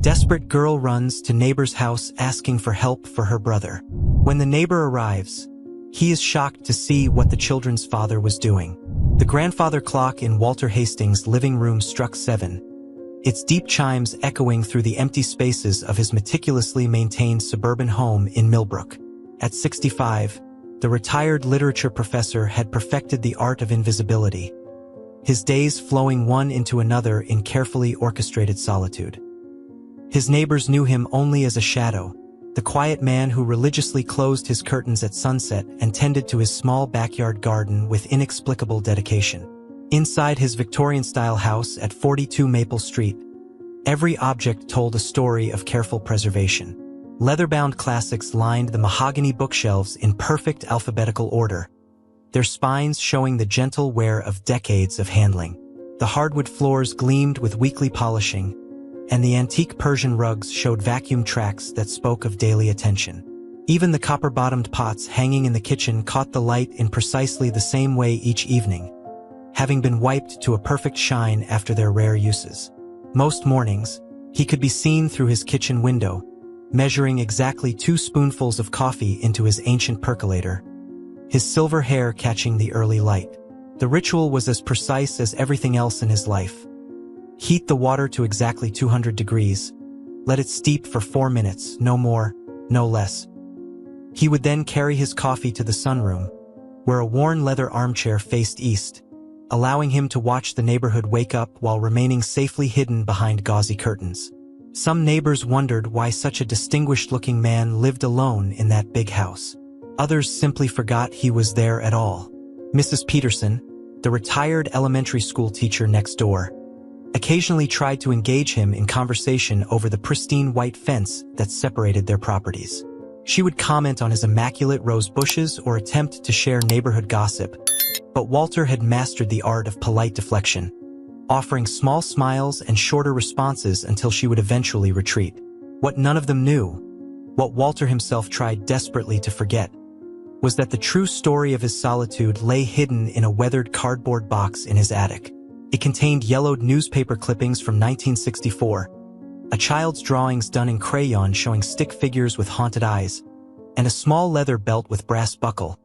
Desperate girl runs to neighbor's house asking for help for her brother. When the neighbor arrives, he is shocked to see what the children's father was doing. The grandfather clock in Walter Hastings' living room struck 7, its deep chimes echoing through the empty spaces of his meticulously maintained suburban home in Millbrook. At 65, the retired literature professor had perfected the art of invisibility, his days flowing one into another in carefully orchestrated solitude. His neighbors knew him only as a shadow, the quiet man who religiously closed his curtains at sunset and tended to his small backyard garden with inexplicable dedication. Inside his Victorian-style house at 42 Maple Street, every object told a story of careful preservation. Leather-bound classics lined the mahogany bookshelves in perfect alphabetical order, their spines showing the gentle wear of decades of handling. The hardwood floors gleamed with weekly polishing, and the antique Persian rugs showed vacuum tracks that spoke of daily attention. Even the copper-bottomed pots hanging in the kitchen caught the light in precisely the same way each evening, having been wiped to a perfect shine after their rare uses. Most mornings, he could be seen through his kitchen window, measuring exactly 2 spoonfuls of coffee into his ancient percolator, his silver hair catching the early light. The ritual was as precise as everything else in his life. Heat the water to exactly 200 degrees. Let it steep for 4 minutes, no more, no less. He would then carry his coffee to the sunroom, where a worn leather armchair faced east, allowing him to watch the neighborhood wake up while remaining safely hidden behind gauzy curtains. Some neighbors wondered why such a distinguished-looking man lived alone in that big house. Others simply forgot he was there at all. Mrs. Peterson, the retired elementary school teacher next door, occasionally tried to engage him in conversation over the pristine white fence that separated their properties. She would comment on his immaculate rose bushes or attempt to share neighborhood gossip, but Walter had mastered the art of polite deflection, offering small smiles and shorter responses until she would eventually retreat. What none of them knew, what Walter himself tried desperately to forget, was that the true story of his solitude lay hidden in a weathered cardboard box in his attic. It contained yellowed newspaper clippings from 1964, a child's drawings done in crayon showing stick figures with haunted eyes, and a small leather belt with brass buckle,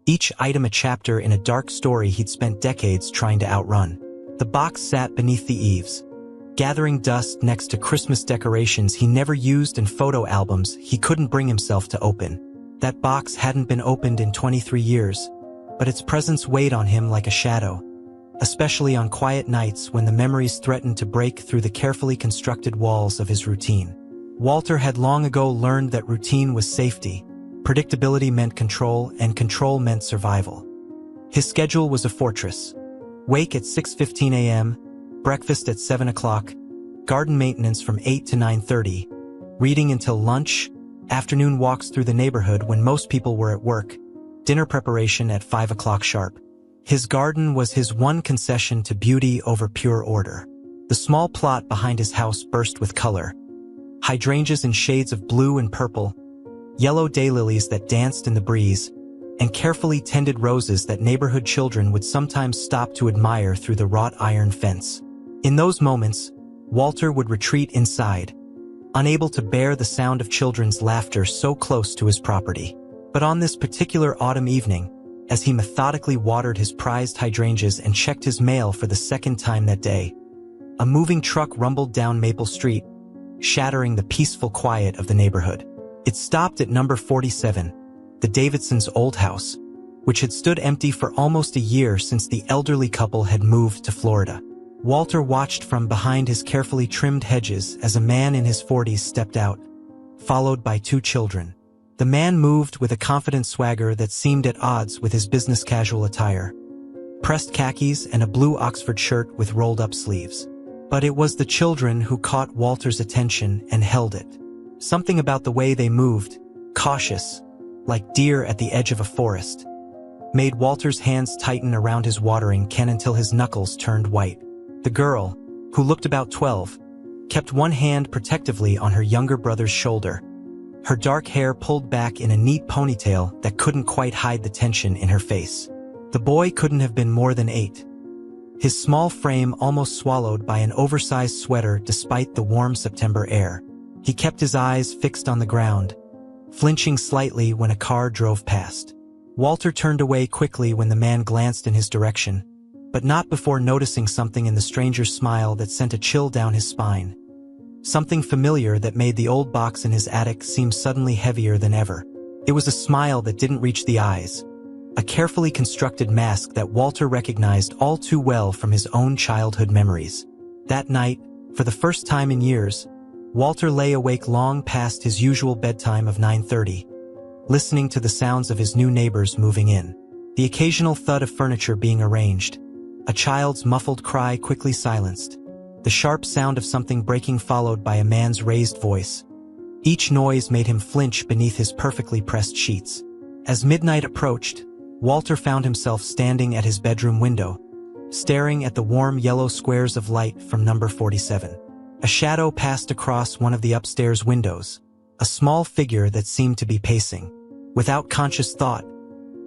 each item a chapter in a dark story he'd spent decades trying to outrun. The box sat beneath the eaves, gathering dust next to Christmas decorations he never used and photo albums he couldn't bring himself to open. That box hadn't been opened in 23 years, but its presence weighed on him like a shadow, especially on quiet nights when the memories threatened to break through the carefully constructed walls of his routine. Walter had long ago learned that routine was safety, predictability meant control, and control meant survival. His schedule was a fortress. Wake at 6:15 a.m., breakfast at 7 o'clock, garden maintenance from 8 to 9:30, reading until lunch, afternoon walks through the neighborhood when most people were at work, dinner preparation at 5 o'clock sharp. His garden was his one concession to beauty over pure order. The small plot behind his house burst with color. Hydrangeas in shades of blue and purple, yellow daylilies that danced in the breeze, and carefully tended roses that neighborhood children would sometimes stop to admire through the wrought iron fence. In those moments, Walter would retreat inside, unable to bear the sound of children's laughter so close to his property. But on this particular autumn evening, as he methodically watered his prized hydrangeas and checked his mail for the second time that day, a moving truck rumbled down Maple Street, shattering the peaceful quiet of the neighborhood. It stopped at number 47, the Davidsons' old house, which had stood empty for almost a year since the elderly couple had moved to Florida. Walter watched from behind his carefully trimmed hedges as a man in his 40s stepped out, followed by 2 children. The man moved with a confident swagger that seemed at odds with his business casual attire, pressed khakis and a blue Oxford shirt with rolled-up sleeves. But it was the children who caught Walter's attention and held it. Something about the way they moved, cautious, like deer at the edge of a forest, made Walter's hands tighten around his watering can until his knuckles turned white. The girl, who looked about 12, kept one hand protectively on her younger brother's shoulder, her dark hair pulled back in a neat ponytail that couldn't quite hide the tension in her face. The boy couldn't have been more than 8. his small frame almost swallowed by an oversized sweater despite the warm September air. He kept his eyes fixed on the ground, flinching slightly when a car drove past. Walter turned away quickly when the man glanced in his direction, but not before noticing something in the stranger's smile that sent a chill down his spine. Something familiar that made the old box in his attic seem suddenly heavier than ever. It was a smile that didn't reach the eyes, a carefully constructed mask that Walter recognized all too well from his own childhood memories. That night, for the first time in years, Walter lay awake long past his usual bedtime of 9:30, listening to the sounds of his new neighbors moving in. The occasional thud of furniture being arranged, a child's muffled cry quickly silenced, the sharp sound of something breaking followed by a man's raised voice. Each noise made him flinch beneath his perfectly pressed sheets. As midnight approached, Walter found himself standing at his bedroom window, staring at the warm yellow squares of light from number 47. A shadow passed across one of the upstairs windows, a small figure that seemed to be pacing. Without conscious thought,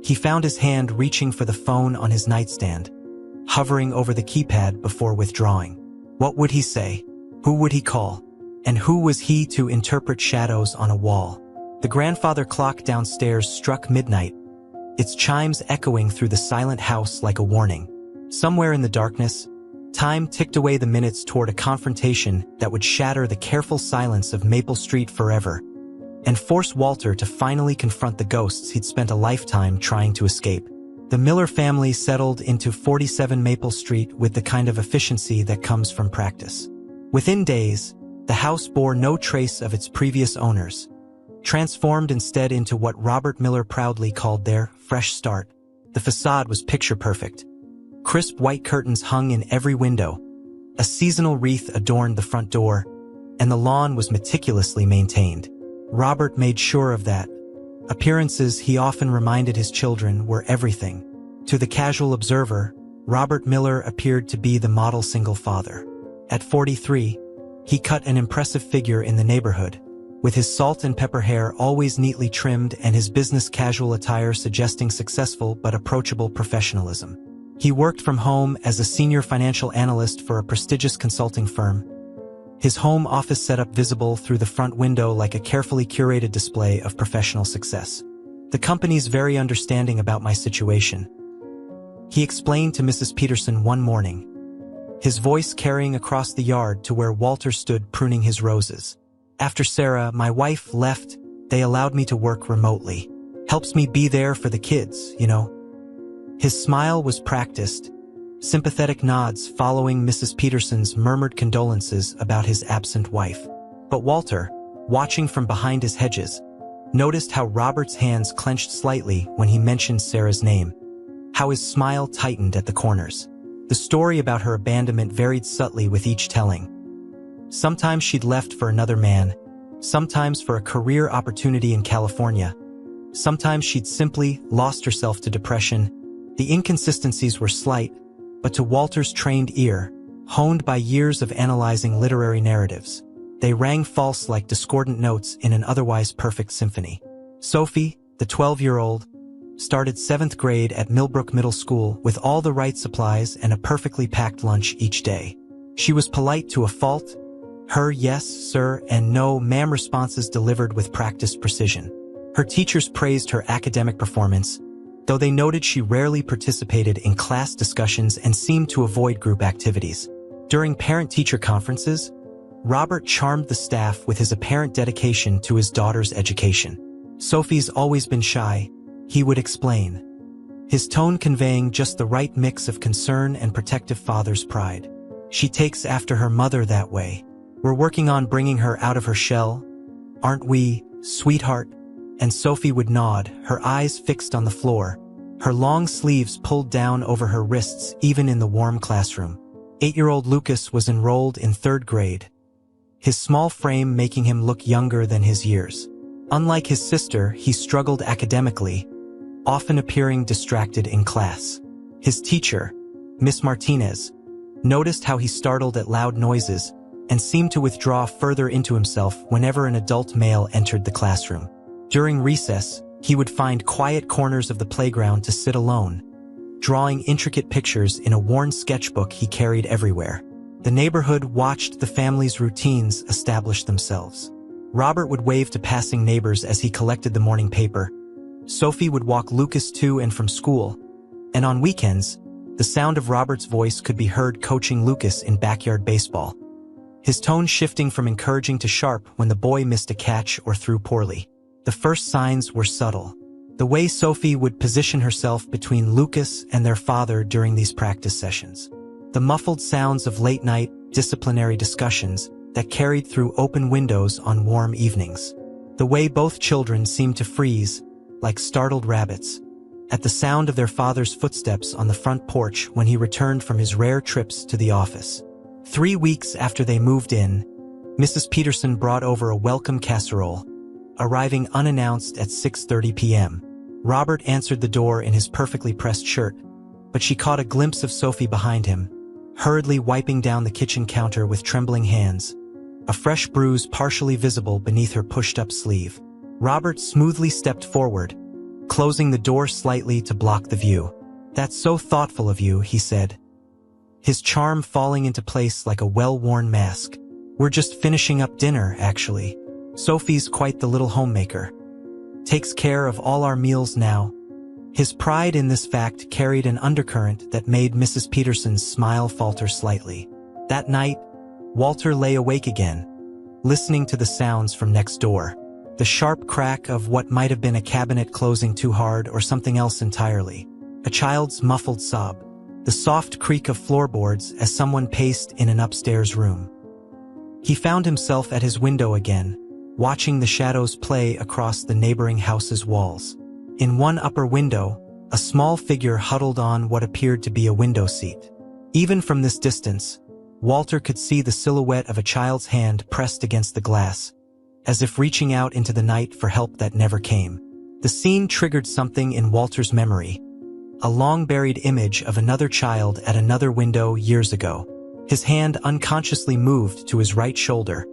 he found his hand reaching for the phone on his nightstand, hovering over the keypad before withdrawing. What would he say? Who would he call? And who was he to interpret shadows on a wall? The grandfather clock downstairs struck midnight, its chimes echoing through the silent house like a warning. Somewhere in the darkness, time ticked away the minutes toward a confrontation that would shatter the careful silence of Maple Street forever and force Walter to finally confront the ghosts he'd spent a lifetime trying to escape. The Miller family settled into 47 Maple Street with the kind of efficiency that comes from practice. Within days, the house bore no trace of its previous owners, transformed instead into what Robert Miller proudly called their fresh start. The facade was picture-perfect. Crisp white curtains hung in every window, a seasonal wreath adorned the front door, and the lawn was meticulously maintained. Robert made sure of that. Appearances, he often reminded his children, were everything. To the casual observer, Robert Miller appeared to be the model single father. At 43, he cut an impressive figure in the neighborhood, with his salt and pepper hair always neatly trimmed and his business casual attire suggesting successful but approachable professionalism. He worked from home as a senior financial analyst for a prestigious consulting firm, his home office setup visible through the front window like a carefully curated display of professional success. The company's very understanding about my situation, he explained to Mrs. Peterson one morning, his voice carrying across the yard to where Walter stood pruning his roses. After Sarah, my wife, left, they allowed me to work remotely. Helps me be there for the kids, you know. His smile was practiced, sympathetic nods following Mrs. Peterson's murmured condolences about his absent wife. But Walter, watching from behind his hedges, noticed how Robert's hands clenched slightly when he mentioned Sarah's name, how his smile tightened at the corners. The story about her abandonment varied subtly with each telling. Sometimes she'd left for another man, sometimes for a career opportunity in California. Sometimes she'd simply lost herself to depression. The inconsistencies were slight, but to Walter's trained ear, honed by years of analyzing literary narratives, they rang false like discordant notes in an otherwise perfect symphony. Sophie, the 12-year-old, started 7th grade at Millbrook Middle School with all the right supplies and a perfectly packed lunch each day. She was polite to a fault, her yes, sir, and no, ma'am responses delivered with practiced precision. Her teachers praised her academic performance, though they noted she rarely participated in class discussions and seemed to avoid group activities. During parent-teacher conferences, Robert charmed the staff with his apparent dedication to his daughter's education. Sophie's always been shy, he would explain, his tone conveying just the right mix of concern and protective father's pride. She takes after her mother that way. We're working on bringing her out of her shell, aren't we, sweetheart? And Sophie would nod, her eyes fixed on the floor, her long sleeves pulled down over her wrists even in the warm classroom. 8-year-old Lucas was enrolled in 3rd grade, his small frame making him look younger than his years. Unlike his sister, he struggled academically, often appearing distracted in class. His teacher, Miss Martinez, noticed how he startled at loud noises and seemed to withdraw further into himself whenever an adult male entered the classroom. During recess, he would find quiet corners of the playground to sit alone, drawing intricate pictures in a worn sketchbook he carried everywhere. The neighborhood watched the family's routines establish themselves. Robert would wave to passing neighbors as he collected the morning paper. Sophie would walk Lucas to and from school. And on weekends, the sound of Robert's voice could be heard coaching Lucas in backyard baseball, his tone shifting from encouraging to sharp when the boy missed a catch or threw poorly. The first signs were subtle. The way Sophie would position herself between Lucas and their father during these practice sessions. The muffled sounds of late-night, disciplinary discussions that carried through open windows on warm evenings. The way both children seemed to freeze, like startled rabbits, at the sound of their father's footsteps on the front porch when he returned from his rare trips to the office. 3 weeks after they moved in, Mrs. Peterson brought over a welcome casserole, arriving unannounced at 6:30 p.m. Robert answered the door in his perfectly pressed shirt, but she caught a glimpse of Sophie behind him, hurriedly wiping down the kitchen counter with trembling hands, a fresh bruise partially visible beneath her pushed-up sleeve. Robert smoothly stepped forward, closing the door slightly to block the view. "That's so thoughtful of you," he said, his charm falling into place like a well-worn mask. "We're just finishing up dinner, actually. Sophie's quite the little homemaker. Takes care of all our meals now." His pride in this fact carried an undercurrent that made Mrs. Peterson's smile falter slightly. That night, Walter lay awake again, listening to the sounds from next door. The sharp crack of what might have been a cabinet closing too hard or something else entirely. A child's muffled sob. The soft creak of floorboards as someone paced in an upstairs room. He found himself at his window again, watching the shadows play across the neighboring house's walls. In one upper window, a small figure huddled on what appeared to be a window seat. Even from this distance, Walter could see the silhouette of a child's hand pressed against the glass, as if reaching out into the night for help that never came. The scene triggered something in Walter's memory, a long-buried image of another child at another window years ago. His hand unconsciously moved to his right shoulder,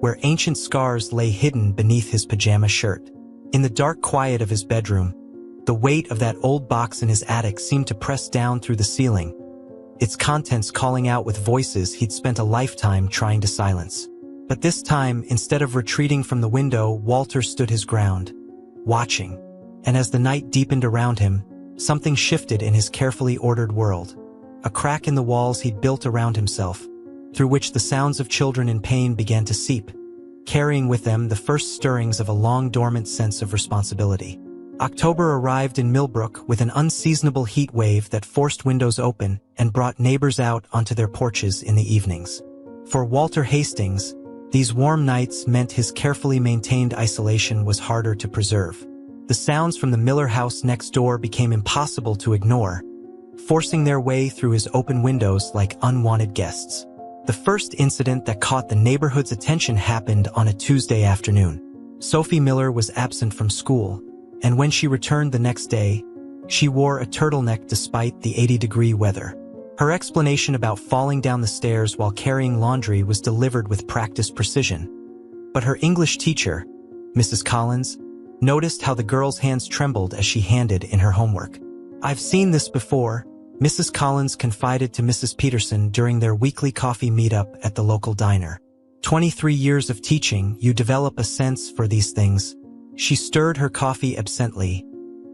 where ancient scars lay hidden beneath his pajama shirt. In the dark quiet of his bedroom, the weight of that old box in his attic seemed to press down through the ceiling, its contents calling out with voices he'd spent a lifetime trying to silence. But this time, instead of retreating from the window, Walter stood his ground, watching. And as the night deepened around him, something shifted in his carefully ordered world. A crack in the walls he'd built around himself, through which the sounds of children in pain began to seep, carrying with them the first stirrings of a long-dormant sense of responsibility. October arrived in Millbrook with an unseasonable heat wave that forced windows open and brought neighbors out onto their porches in the evenings. For Walter Hastings, these warm nights meant his carefully maintained isolation was harder to preserve. The sounds from the Miller house next door became impossible to ignore, forcing their way through his open windows like unwanted guests. The first incident that caught the neighborhood's attention happened on a Tuesday afternoon. Sophie Miller was absent from school, and when she returned the next day, she wore a turtleneck despite the 80-degree weather. Her explanation about falling down the stairs while carrying laundry was delivered with practiced precision. But her English teacher, Mrs. Collins, noticed how the girl's hands trembled as she handed in her homework. "I've seen this before," Mrs. Collins confided to Mrs. Peterson during their weekly coffee meetup at the local diner. 23 years of teaching, you develop a sense for these things. She stirred her coffee absently,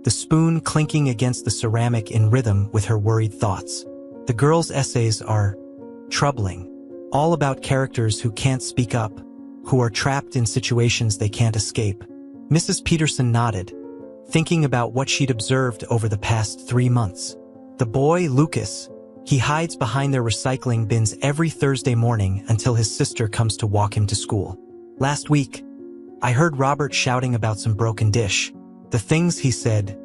the spoon clinking against the ceramic in rhythm with her worried thoughts. The girls' essays are troubling, all about characters who can't speak up, who are trapped in situations they can't escape. Mrs. Peterson nodded, thinking about what she'd observed over the past 3 months. The boy, Lucas, he hides behind their recycling bins every Thursday morning until his sister comes to walk him to school. Last week, I heard Robert shouting about some broken dish. The things he said.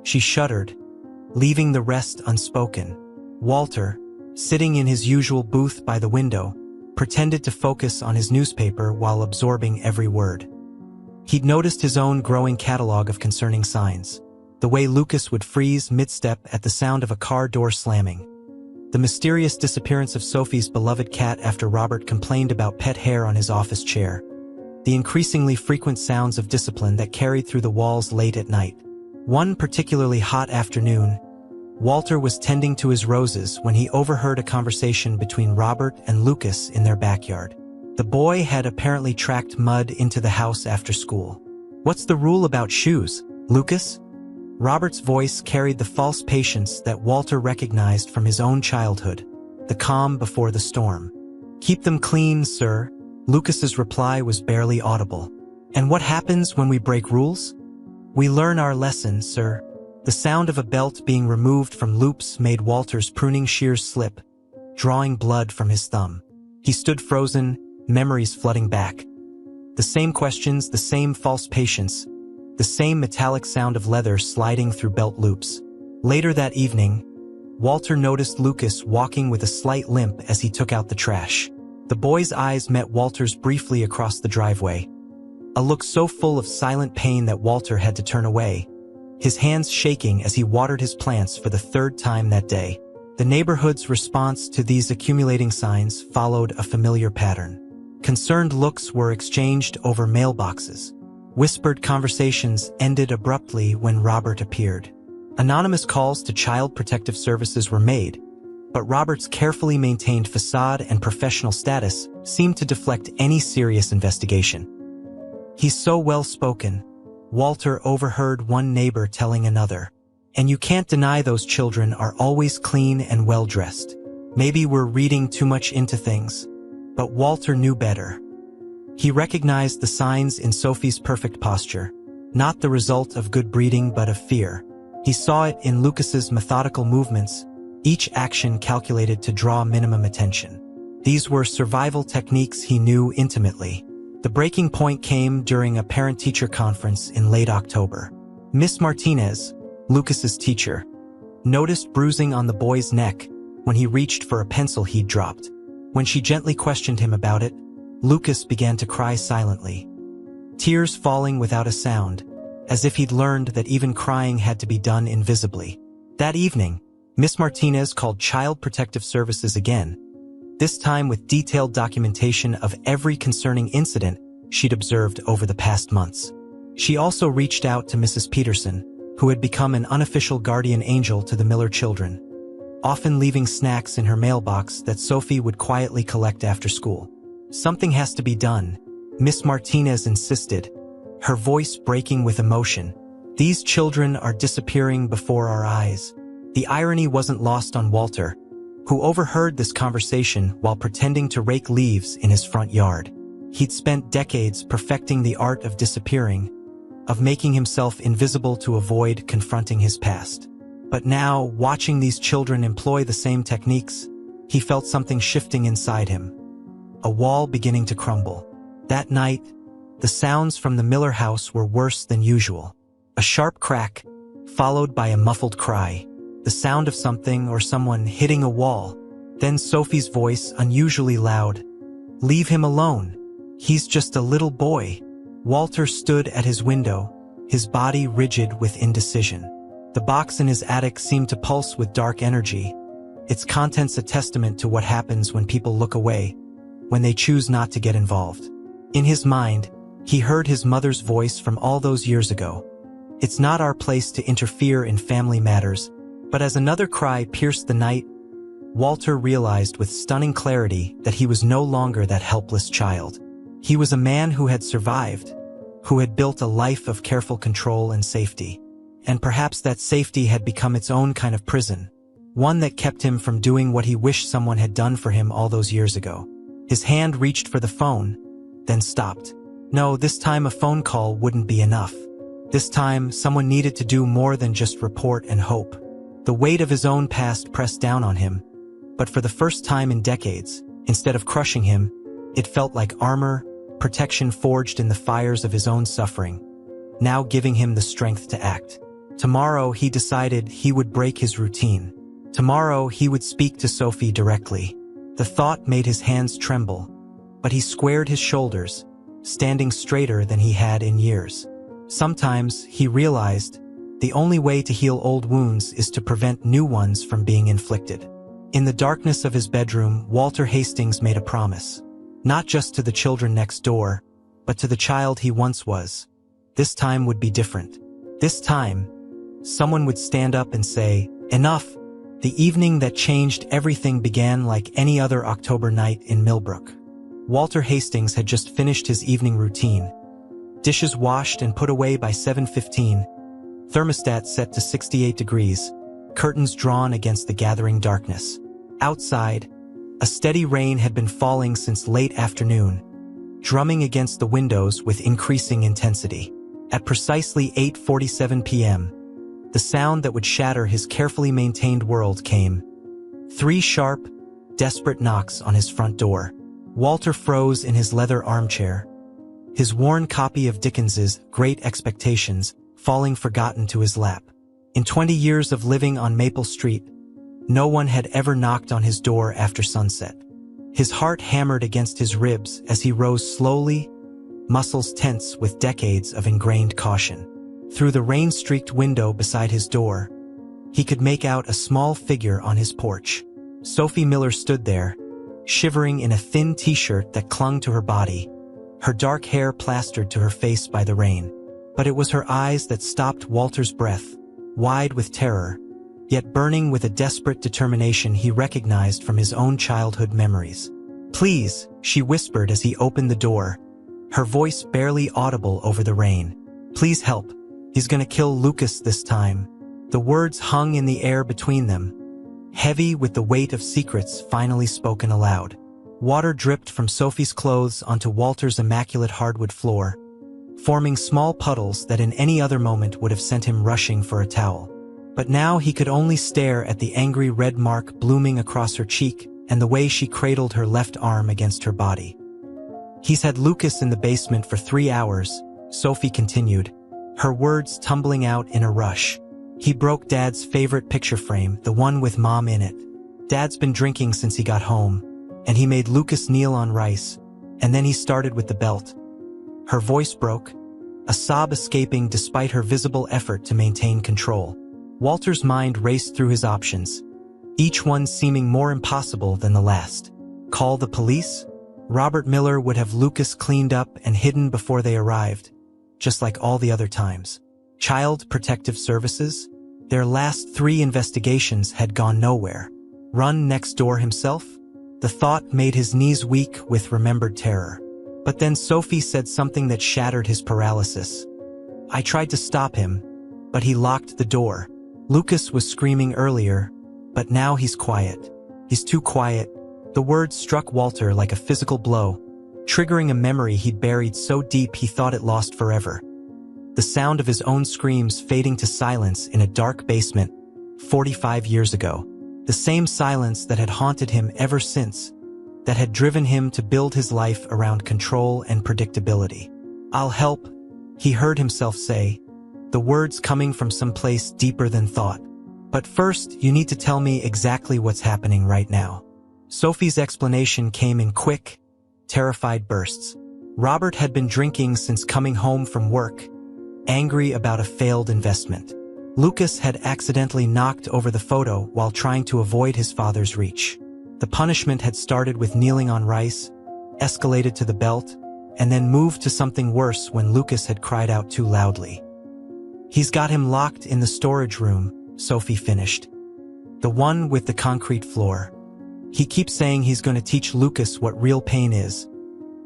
She shuddered, leaving the rest unspoken. Walter, sitting in his usual booth by the window, pretended to focus on his newspaper while absorbing every word. He'd noticed his own growing catalog of concerning signs. The way Lucas would freeze mid-step at the sound of a car door slamming. The mysterious disappearance of Sophie's beloved cat after Robert complained about pet hair on his office chair. The increasingly frequent sounds of discipline that carried through the walls late at night. One particularly hot afternoon, Walter was tending to his roses when he overheard a conversation between Robert and Lucas in their backyard. The boy had apparently tracked mud into the house after school. "What's the rule about shoes, Lucas?" Robert's voice carried the false patience that Walter recognized from his own childhood, the calm before the storm. "Keep them clean, sir." Lucas's reply was barely audible. "And what happens when we break rules?" "We learn our lesson, sir." The sound of a belt being removed from loops made Walter's pruning shears slip, drawing blood from his thumb. He stood frozen, memories flooding back. The same questions, the same false patience, the same metallic sound of leather sliding through belt loops. Later that evening, Walter noticed Lucas walking with a slight limp as he took out the trash. The boy's eyes met Walter's briefly across the driveway, a look so full of silent pain that Walter had to turn away, his hands shaking as he watered his plants for the third time that day. The neighborhood's response to these accumulating signs followed a familiar pattern. Concerned looks were exchanged over mailboxes. Whispered conversations ended abruptly when Robert appeared. Anonymous calls to Child Protective Services were made, but Robert's carefully maintained facade and professional status seemed to deflect any serious investigation. "He's so well-spoken," Walter overheard one neighbor telling another. "And you can't deny those children are always clean and well-dressed. Maybe we're reading too much into things." But Walter knew better. He recognized the signs in Sophie's perfect posture, not the result of good breeding but of fear. He saw it in Lucas's methodical movements, each action calculated to draw minimum attention. These were survival techniques he knew intimately. The breaking point came during a parent-teacher conference in late October. Miss Martinez, Lucas's teacher, noticed bruising on the boy's neck when he reached for a pencil he'd dropped. When she gently questioned him about it, Lucas began to cry silently, tears falling without a sound, as if he'd learned that even crying had to be done invisibly. That evening, Miss Martinez called Child Protective Services again, this time with detailed documentation of every concerning incident she'd observed over the past months. She also reached out to Mrs. Peterson, who had become an unofficial guardian angel to the Miller children, often leaving snacks in her mailbox that Sophie would quietly collect after school. "Something has to be done," Miss Martinez insisted, her voice breaking with emotion. "These children are disappearing before our eyes." The irony wasn't lost on Walter, who overheard this conversation while pretending to rake leaves in his front yard. He'd spent decades perfecting the art of disappearing, of making himself invisible to avoid confronting his past. But now, watching these children employ the same techniques, he felt something shifting inside him, a wall beginning to crumble. That night, the sounds from the Miller house were worse than usual. A sharp crack, followed by a muffled cry, the sound of something or someone hitting a wall. Then Sophie's voice, unusually loud. "Leave him alone. He's just a little boy." Walter stood at his window, his body rigid with indecision. The box in his attic seemed to pulse with dark energy, its contents a testament to what happens when people look away, when they choose not to get involved. In his mind, he heard his mother's voice from all those years ago. "It's not our place to interfere in family matters." But as another cry pierced the night, Walter realized with stunning clarity that he was no longer that helpless child. He was a man who had survived, who had built a life of careful control and safety. And perhaps that safety had become its own kind of prison, one that kept him from doing what he wished someone had done for him all those years ago. His hand reached for the phone, then stopped. No, this time a phone call wouldn't be enough. This time, someone needed to do more than just report and hope. The weight of his own past pressed down on him, but for the first time in decades, instead of crushing him, it felt like armor, protection forged in the fires of his own suffering, now giving him the strength to act. Tomorrow, he decided he would break his routine. Tomorrow, he would speak to Sophie directly. The thought made his hands tremble, but he squared his shoulders, standing straighter than he had in years. Sometimes, he realized, the only way to heal old wounds is to prevent new ones from being inflicted. In the darkness of his bedroom, Walter Hastings made a promise. Not just to the children next door, but to the child he once was. This time would be different. This time, someone would stand up and say, Enough. The evening that changed everything began like any other October night in Millbrook. Walter Hastings had just finished his evening routine. Dishes washed and put away by 7:15. Thermostat set to 68 degrees. Curtains drawn against the gathering darkness. Outside, a steady rain had been falling since late afternoon, drumming against the windows with increasing intensity. At precisely 8:47 p.m., the sound that would shatter his carefully maintained world came. 3 sharp, desperate knocks on his front door. Walter froze in his leather armchair, his worn copy of Dickens's Great Expectations falling forgotten to his lap. In 20 years of living on Maple Street, no one had ever knocked on his door after sunset. His heart hammered against his ribs as he rose slowly, muscles tense with decades of ingrained caution. Through the rain-streaked window beside his door, he could make out a small figure on his porch. Sophie Miller stood there, shivering in a thin t-shirt that clung to her body, her dark hair plastered to her face by the rain. But it was her eyes that stopped Walter's breath, wide with terror, yet burning with a desperate determination he recognized from his own childhood memories. "Please," she whispered as he opened the door, her voice barely audible over the rain. "Please help. He's gonna kill Lucas this time." The words hung in the air between them, heavy with the weight of secrets finally spoken aloud. Water dripped from Sophie's clothes onto Walter's immaculate hardwood floor, forming small puddles that in any other moment would have sent him rushing for a towel. But now he could only stare at the angry red mark blooming across her cheek and the way she cradled her left arm against her body. "He's had Lucas in the basement for 3 hours, Sophie continued, her words tumbling out in a rush. "He broke Dad's favorite picture frame, the one with Mom in it. Dad's been drinking since he got home, and he made Lucas kneel on rice, and then he started with the belt." Her voice broke, a sob escaping despite her visible effort to maintain control. Walter's mind raced through his options, each one seeming more impossible than the last. Call the police? Robert Miller would have Lucas cleaned up and hidden before they arrived, just like all the other times. Child Protective Services? Their last 3 investigations had gone nowhere. Run next door himself? The thought made his knees weak with remembered terror. But then Sophie said something that shattered his paralysis. "I tried to stop him, but he locked the door. Lucas was screaming earlier, but now he's quiet. He's too quiet." The words struck Walter like a physical blow, triggering a memory he'd buried so deep he thought it lost forever. The sound of his own screams fading to silence in a dark basement 45 years ago. The same silence that had haunted him ever since, that had driven him to build his life around control and predictability. "I'll help," he heard himself say, the words coming from some place deeper than thought. "But first, you need to tell me exactly what's happening right now." Sophie's explanation came in quick, terrified bursts. Robert had been drinking since coming home from work, angry about a failed investment. Lucas had accidentally knocked over the photo while trying to avoid his father's reach. The punishment had started with kneeling on rice, escalated to the belt, and then moved to something worse when Lucas had cried out too loudly. "He's got him locked in the storage room," Sophie finished. "The one with the concrete floor. He keeps saying he's going to teach Lucas what real pain is,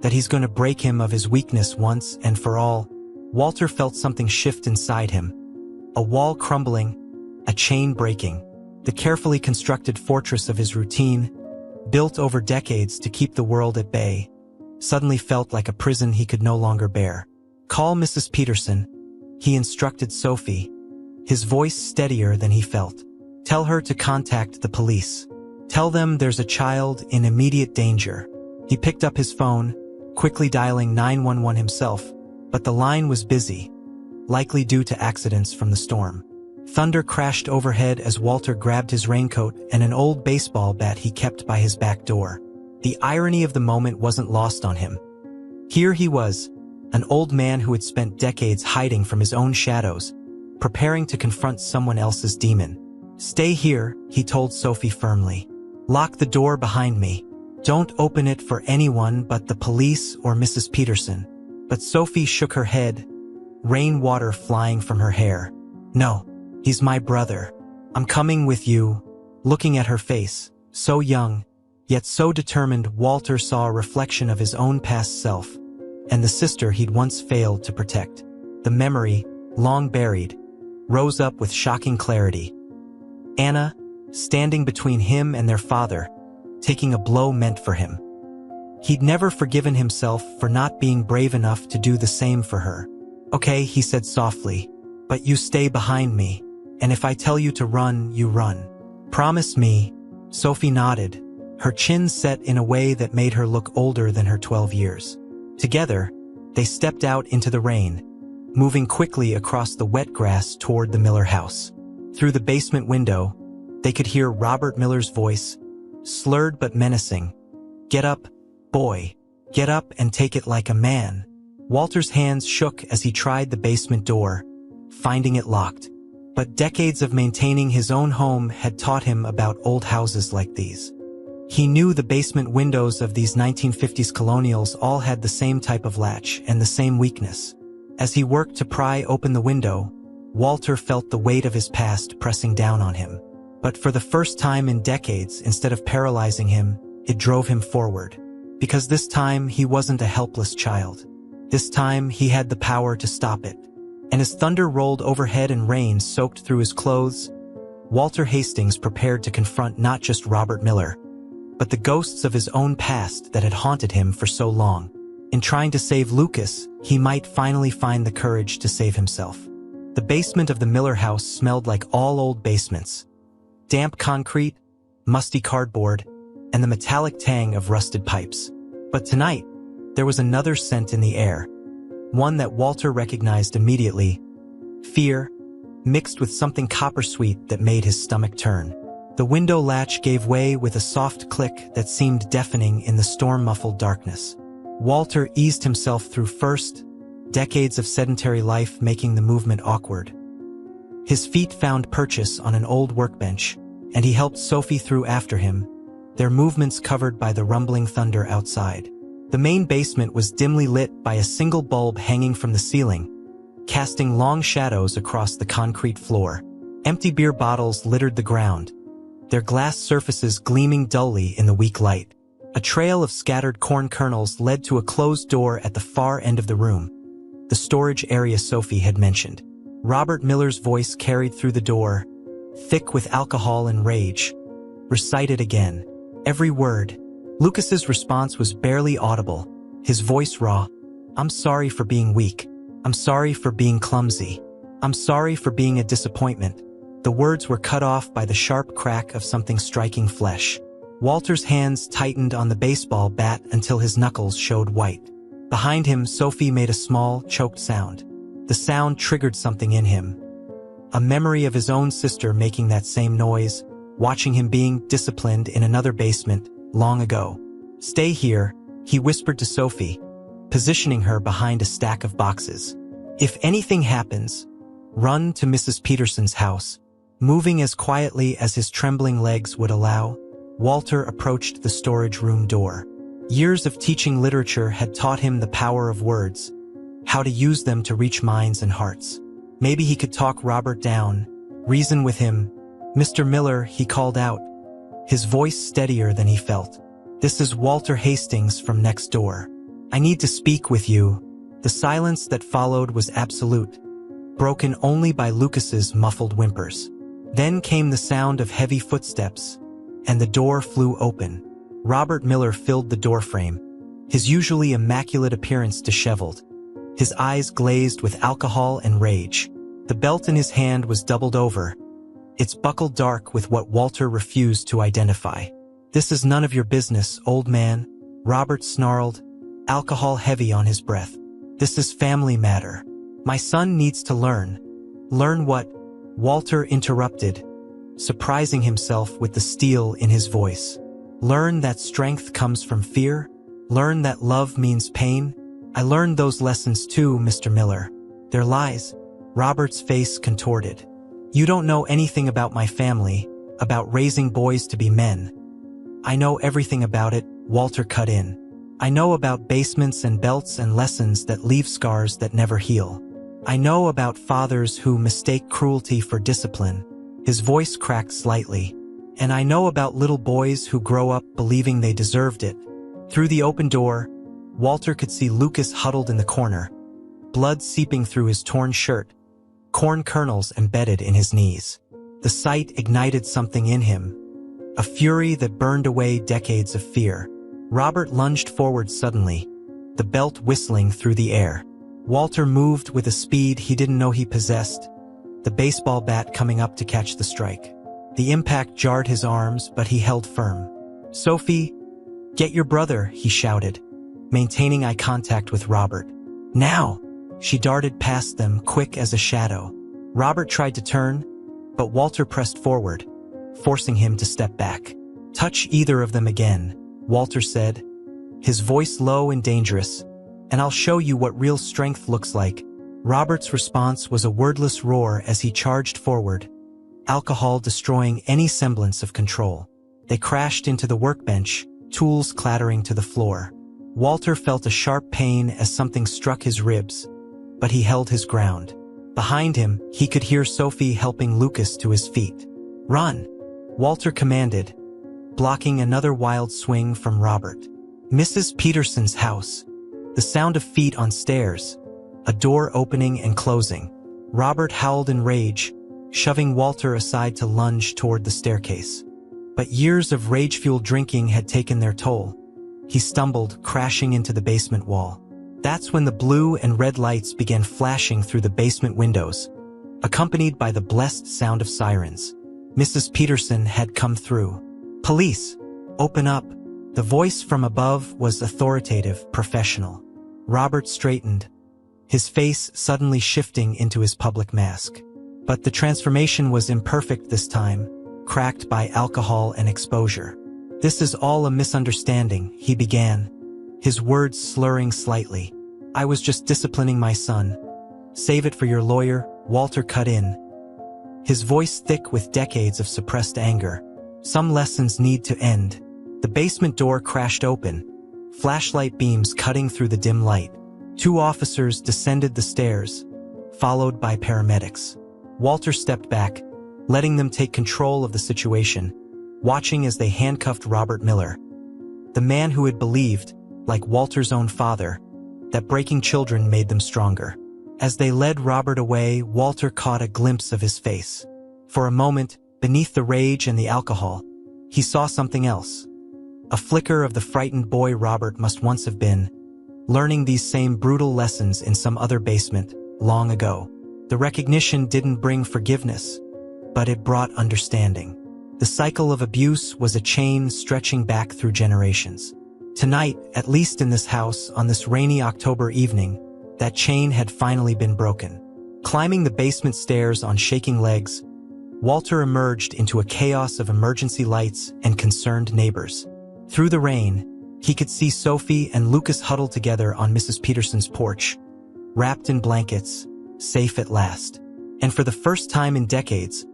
that he's going to break him of his weakness once and for all." Walter felt something shift inside him. A wall crumbling, a chain breaking. The carefully constructed fortress of his routine, built over decades to keep the world at bay, suddenly felt like a prison he could no longer bear. "Call Mrs. Peterson," he instructed Sophie, his voice steadier than he felt. "Tell her to contact the police. Tell them there's a child in immediate danger." He picked up his phone, quickly dialing 911 himself, but the line was busy, likely due to accidents from the storm. Thunder crashed overhead as Walter grabbed his raincoat and an old baseball bat he kept by his back door. The irony of the moment wasn't lost on him. Here he was, an old man who had spent decades hiding from his own shadows, preparing to confront someone else's demon. "Stay here," he told Sophie firmly. "Lock the door behind me. Don't open it for anyone but the police or Mrs. Peterson." But Sophie shook her head, rainwater flying from her hair. "No, he's my brother. I'm coming with you." Looking at her face, so young, yet so determined, Walter saw a reflection of his own past self, and the sister he'd once failed to protect. The memory, long buried, rose up with shocking clarity. Anna, standing between him and their father, taking a blow meant for him. He'd never forgiven himself for not being brave enough to do the same for her. "Okay," he said softly, "but you stay behind me, and if I tell you to run, you run. Promise me." Sophie nodded, her chin set in a way that made her look older than her 12 years. Together, they stepped out into the rain, moving quickly across the wet grass toward the Miller house. Through the basement window, they could hear Robert Miller's voice, slurred but menacing. "Get up, boy. Get up and take it like a man." Walter's hands shook as he tried the basement door, finding it locked. But decades of maintaining his own home had taught him about old houses like these. He knew the basement windows of these 1950s colonials all had the same type of latch and the same weakness. As he worked to pry open the window, Walter felt the weight of his past pressing down on him. But for the first time in decades, instead of paralyzing him, it drove him forward. Because this time he wasn't a helpless child. This time he had the power to stop it. And as thunder rolled overhead and rain soaked through his clothes, Walter Hastings prepared to confront not just Robert Miller, but the ghosts of his own past that had haunted him for so long. In trying to save Lucas, he might finally find the courage to save himself. The basement of the Miller house smelled like all old basements. Damp concrete, musty cardboard, and the metallic tang of rusted pipes. But tonight, there was another scent in the air. One that Walter recognized immediately. Fear, mixed with something copper-sweet that made his stomach turn. The window latch gave way with a soft click that seemed deafening in the storm-muffled darkness. Walter eased himself through first, decades of sedentary life making the movement awkward. His feet found purchase on an old workbench, and he helped Sophie through after him, their movements covered by the rumbling thunder outside. The main basement was dimly lit by a single bulb hanging from the ceiling, casting long shadows across the concrete floor. Empty beer bottles littered the ground, their glass surfaces gleaming dully in the weak light. A trail of scattered corn kernels led to a closed door at the far end of the room, the storage area Sophie had mentioned. Robert Miller's voice carried through the door, thick with alcohol and rage, recited again, every word. Lucas's response was barely audible, his voice raw. "I'm sorry for being weak. I'm sorry for being clumsy. I'm sorry for being a disappointment." The words were cut off by the sharp crack of something striking flesh. Walter's hands tightened on the baseball bat until his knuckles showed white. Behind him, Sophie made a small, choked sound. The sound triggered something in him. A memory of his own sister making that same noise, watching him being disciplined in another basement, long ago. "Stay here," he whispered to Sophie, positioning her behind a stack of boxes. "If anything happens, run to Mrs. Peterson's house." Moving as quietly as his trembling legs would allow, Walter approached the storage room door. Years of teaching literature had taught him the power of words, how to use them to reach minds and hearts. Maybe he could talk Robert down, reason with him. "Mr. Miller," he called out, his voice steadier than he felt. "This is Walter Hastings from next door. I need to speak with you." The silence that followed was absolute, broken only by Lucas's muffled whimpers. Then came the sound of heavy footsteps, and the door flew open. Robert Miller filled the doorframe, his usually immaculate appearance disheveled, his eyes glazed with alcohol and rage. The belt in his hand was doubled over, its buckle dark with what Walter refused to identify. "This is none of your business, old man," Robert snarled, alcohol heavy on his breath. "This is family matter. My son needs to learn." "Learn what?" Walter interrupted, surprising himself with the steel in his voice. "Learn that strength comes from fear. Learn that love means pain. I learned those lessons too, Mr. Miller. They're lies." Robert's face contorted. "You don't know anything about my family, about raising boys to be men." "I know everything about it," Walter cut in. "I know about basements and belts and lessons that leave scars that never heal. I know about fathers who mistake cruelty for discipline, His voice cracked slightly. "And I know about little boys who grow up believing they deserved it." Through the open door, Walter could see Lucas huddled in the corner, blood seeping through his torn shirt, corn kernels embedded in his knees. The sight ignited something in him, a fury that burned away decades of fear. Robert lunged forward suddenly, the belt whistling through the air. Walter moved with a speed he didn't know he possessed, the baseball bat coming up to catch the strike. The impact jarred his arms, but he held firm. "Sophie, get your brother," he shouted, maintaining eye contact with Robert. "Now!" She darted past them, quick as a shadow. Robert tried to turn, but Walter pressed forward, forcing him to step back. "Touch either of them again," Walter said, his voice low and dangerous, "and I'll show you what real strength looks like." Robert's response was a wordless roar as he charged forward, alcohol destroying any semblance of control. They crashed into the workbench, tools clattering to the floor. Walter felt a sharp pain as something struck his ribs, but he held his ground. Behind him, he could hear Sophie helping Lucas to his feet. "Run!" Walter commanded, blocking another wild swing from Robert. Mrs. Peterson's house. The sound of feet on stairs, a door opening and closing. Robert howled in rage, shoving Walter aside to lunge toward the staircase. But years of rage-fueled drinking had taken their toll. He stumbled, crashing into the basement wall. That's when the blue and red lights began flashing through the basement windows, accompanied by the blessed sound of sirens. Mrs. Peterson had come through. "Police, open up." The voice from above was authoritative, professional. Robert straightened, his face suddenly shifting into his public mask. But the transformation was imperfect this time, cracked by alcohol and exposure. "This is all a misunderstanding," he began, his words slurring slightly. "I was just disciplining my son." "Save it for your lawyer," Walter cut in, his voice thick with decades of suppressed anger. "Some lessons need to end." The basement door crashed open, flashlight beams cutting through the dim light. 2 officers descended the stairs, followed by paramedics. Walter stepped back, letting them take control of the situation, watching as they handcuffed Robert Miller, the man who had believed, like Walter's own father, that breaking children made them stronger. As they led Robert away, Walter caught a glimpse of his face. For a moment, beneath the rage and the alcohol, he saw something else. A flicker of the frightened boy Robert must once have been, learning these same brutal lessons in some other basement, long ago. The recognition didn't bring forgiveness, but it brought understanding. The cycle of abuse was a chain stretching back through generations. Tonight, at least in this house, on this rainy October evening, that chain had finally been broken. Climbing the basement stairs on shaking legs, Walter emerged into a chaos of emergency lights and concerned neighbors. Through the rain, he could see Sophie and Lucas huddled together on Mrs. Peterson's porch, wrapped in blankets, safe at last. And for the first time in decades,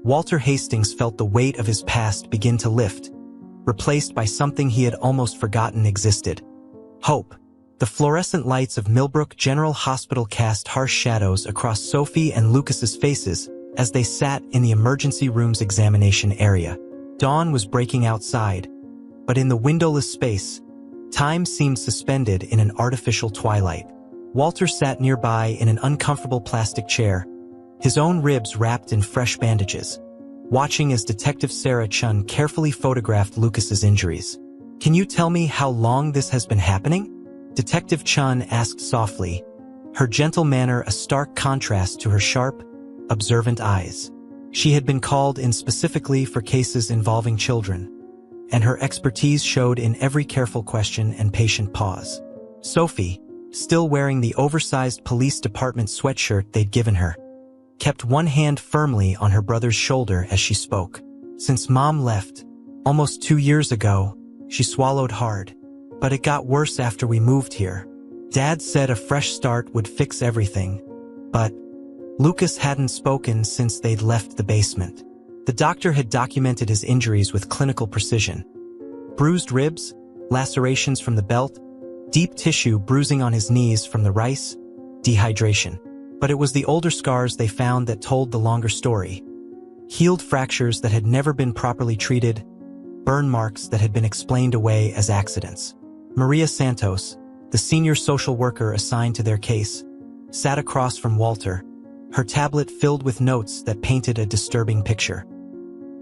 Walter Hastings felt the weight of his past begin to lift, replaced by something he had almost forgotten existed: hope. The fluorescent lights of Millbrook General Hospital cast harsh shadows across Sophie and Lucas's faces as they sat in the emergency room's examination area. Dawn was breaking outside, but in the windowless space, time seemed suspended in an artificial twilight. Walter sat nearby in an uncomfortable plastic chair, his own ribs wrapped in fresh bandages, watching as Detective Sarah Chun carefully photographed Lucas's injuries. "Can you tell me how long this has been happening?" Detective Chun asked softly, her gentle manner a stark contrast to her sharp, observant eyes. She had been called in specifically for cases involving children, and her expertise showed in every careful question and patient pause. Sophie, still wearing the oversized police department sweatshirt they'd given her, kept one hand firmly on her brother's shoulder as she spoke. "Since Mom left, almost 2 years ago," she swallowed hard. "But it got worse after we moved here. Dad said a fresh start would fix everything, but Lucas hadn't spoken since they'd left the basement." The doctor had documented his injuries with clinical precision. Bruised ribs, lacerations from the belt, deep tissue bruising on his knees from the rice, dehydration. But it was the older scars they found that told the longer story. Healed fractures that had never been properly treated, burn marks that had been explained away as accidents. Maria Santos, the senior social worker assigned to their case, sat across from Walter, her tablet filled with notes that painted a disturbing picture.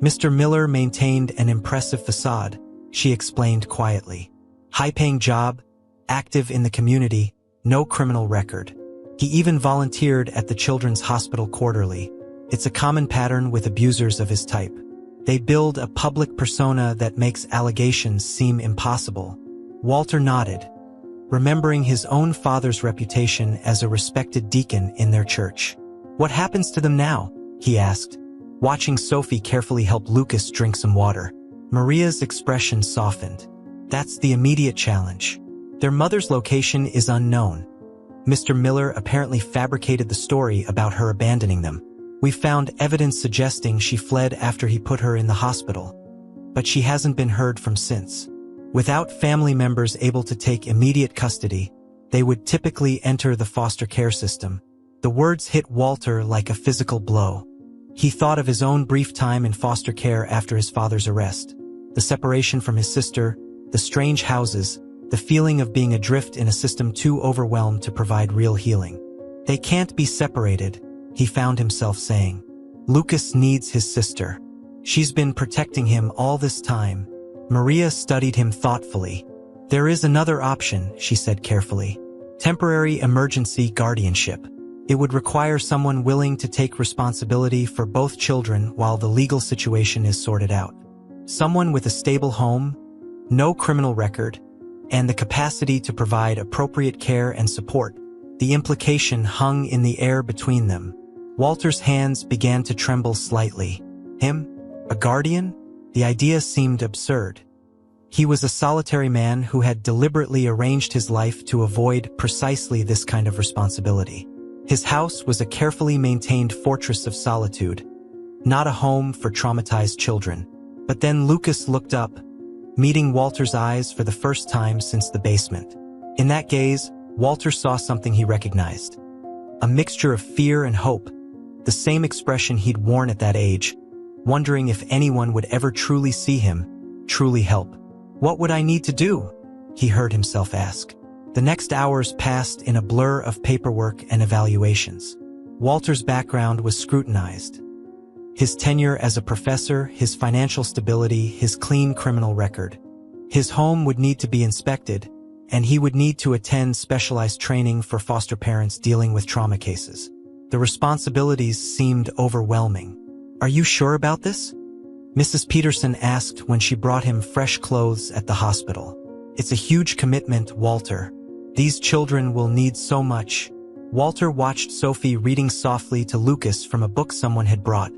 Mr. Miller maintained an impressive facade, she explained quietly. High-paying job, active in the community, no criminal record. He even volunteered at the Children's Hospital quarterly. It's a common pattern with abusers of his type. They build a public persona that makes allegations seem impossible. Walter nodded, remembering his own father's reputation as a respected deacon in their church. What happens to them now? He asked, watching Sophie carefully help Lucas drink some water. Maria's expression softened. That's the immediate challenge. Their mother's location is unknown. Mr. Miller apparently fabricated the story about her abandoning them. We found evidence suggesting she fled after he put her in the hospital, but she hasn't been heard from since. Without family members able to take immediate custody, they would typically enter the foster care system. The words hit Walter like a physical blow. He thought of his own brief time in foster care after his father's arrest. The separation from his sister, the strange houses, the feeling of being adrift in a system too overwhelmed to provide real healing. They can't be separated, he found himself saying. Lucas needs his sister. She's been protecting him all this time. Maria studied him thoughtfully. There is another option, she said carefully. Temporary emergency guardianship. It would require someone willing to take responsibility for both children while the legal situation is sorted out. Someone with a stable home, no criminal record, and the capacity to provide appropriate care and support. The implication hung in the air between them. Walter's hands began to tremble slightly. Him? A guardian? The idea seemed absurd. He was a solitary man who had deliberately arranged his life to avoid precisely this kind of responsibility. His house was a carefully maintained fortress of solitude, not a home for traumatized children. But then Lucas looked up, meeting Walter's eyes for the first time since the basement. In that gaze, Walter saw something he recognized. A mixture of fear and hope, the same expression he'd worn at that age, wondering if anyone would ever truly see him, truly help. What would I need to do? He heard himself ask. The next hours passed in a blur of paperwork and evaluations. Walter's background was scrutinized. His tenure as a professor, his financial stability, his clean criminal record. His home would need to be inspected, and he would need to attend specialized training for foster parents dealing with trauma cases. The responsibilities seemed overwhelming. Are you sure about this? Mrs. Peterson asked when she brought him fresh clothes at the hospital. It's a huge commitment, Walter. These children will need so much. Walter watched Sophie reading softly to Lucas from a book someone had brought,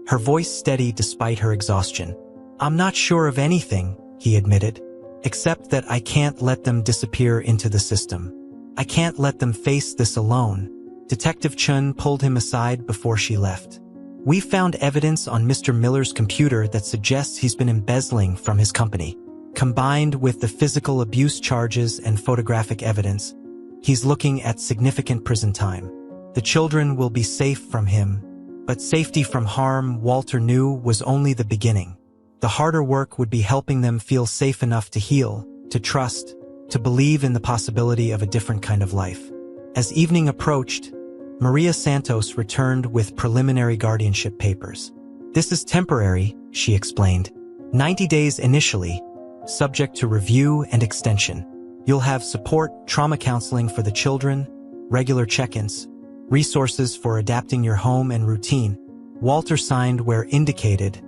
her voice steady despite her exhaustion. I'm not sure of anything, he admitted, except that I can't let them disappear into the system. I can't let them face this alone. Detective Chun pulled him aside before she left. We found evidence on Mr. Miller's computer that suggests he's been embezzling from his company. Combined with the physical abuse charges and photographic evidence, he's looking at significant prison time. The children will be safe from him, but safety from harm, Walter knew, was only the beginning. The harder work would be helping them feel safe enough to heal, to trust, to believe in the possibility of a different kind of life. As evening approached, Maria Santos returned with preliminary guardianship papers. This is temporary, she explained. 90 days initially, subject to review and extension. You'll have support, trauma counseling for the children, regular check-ins, resources for adapting your home and routine. Walter signed where indicated,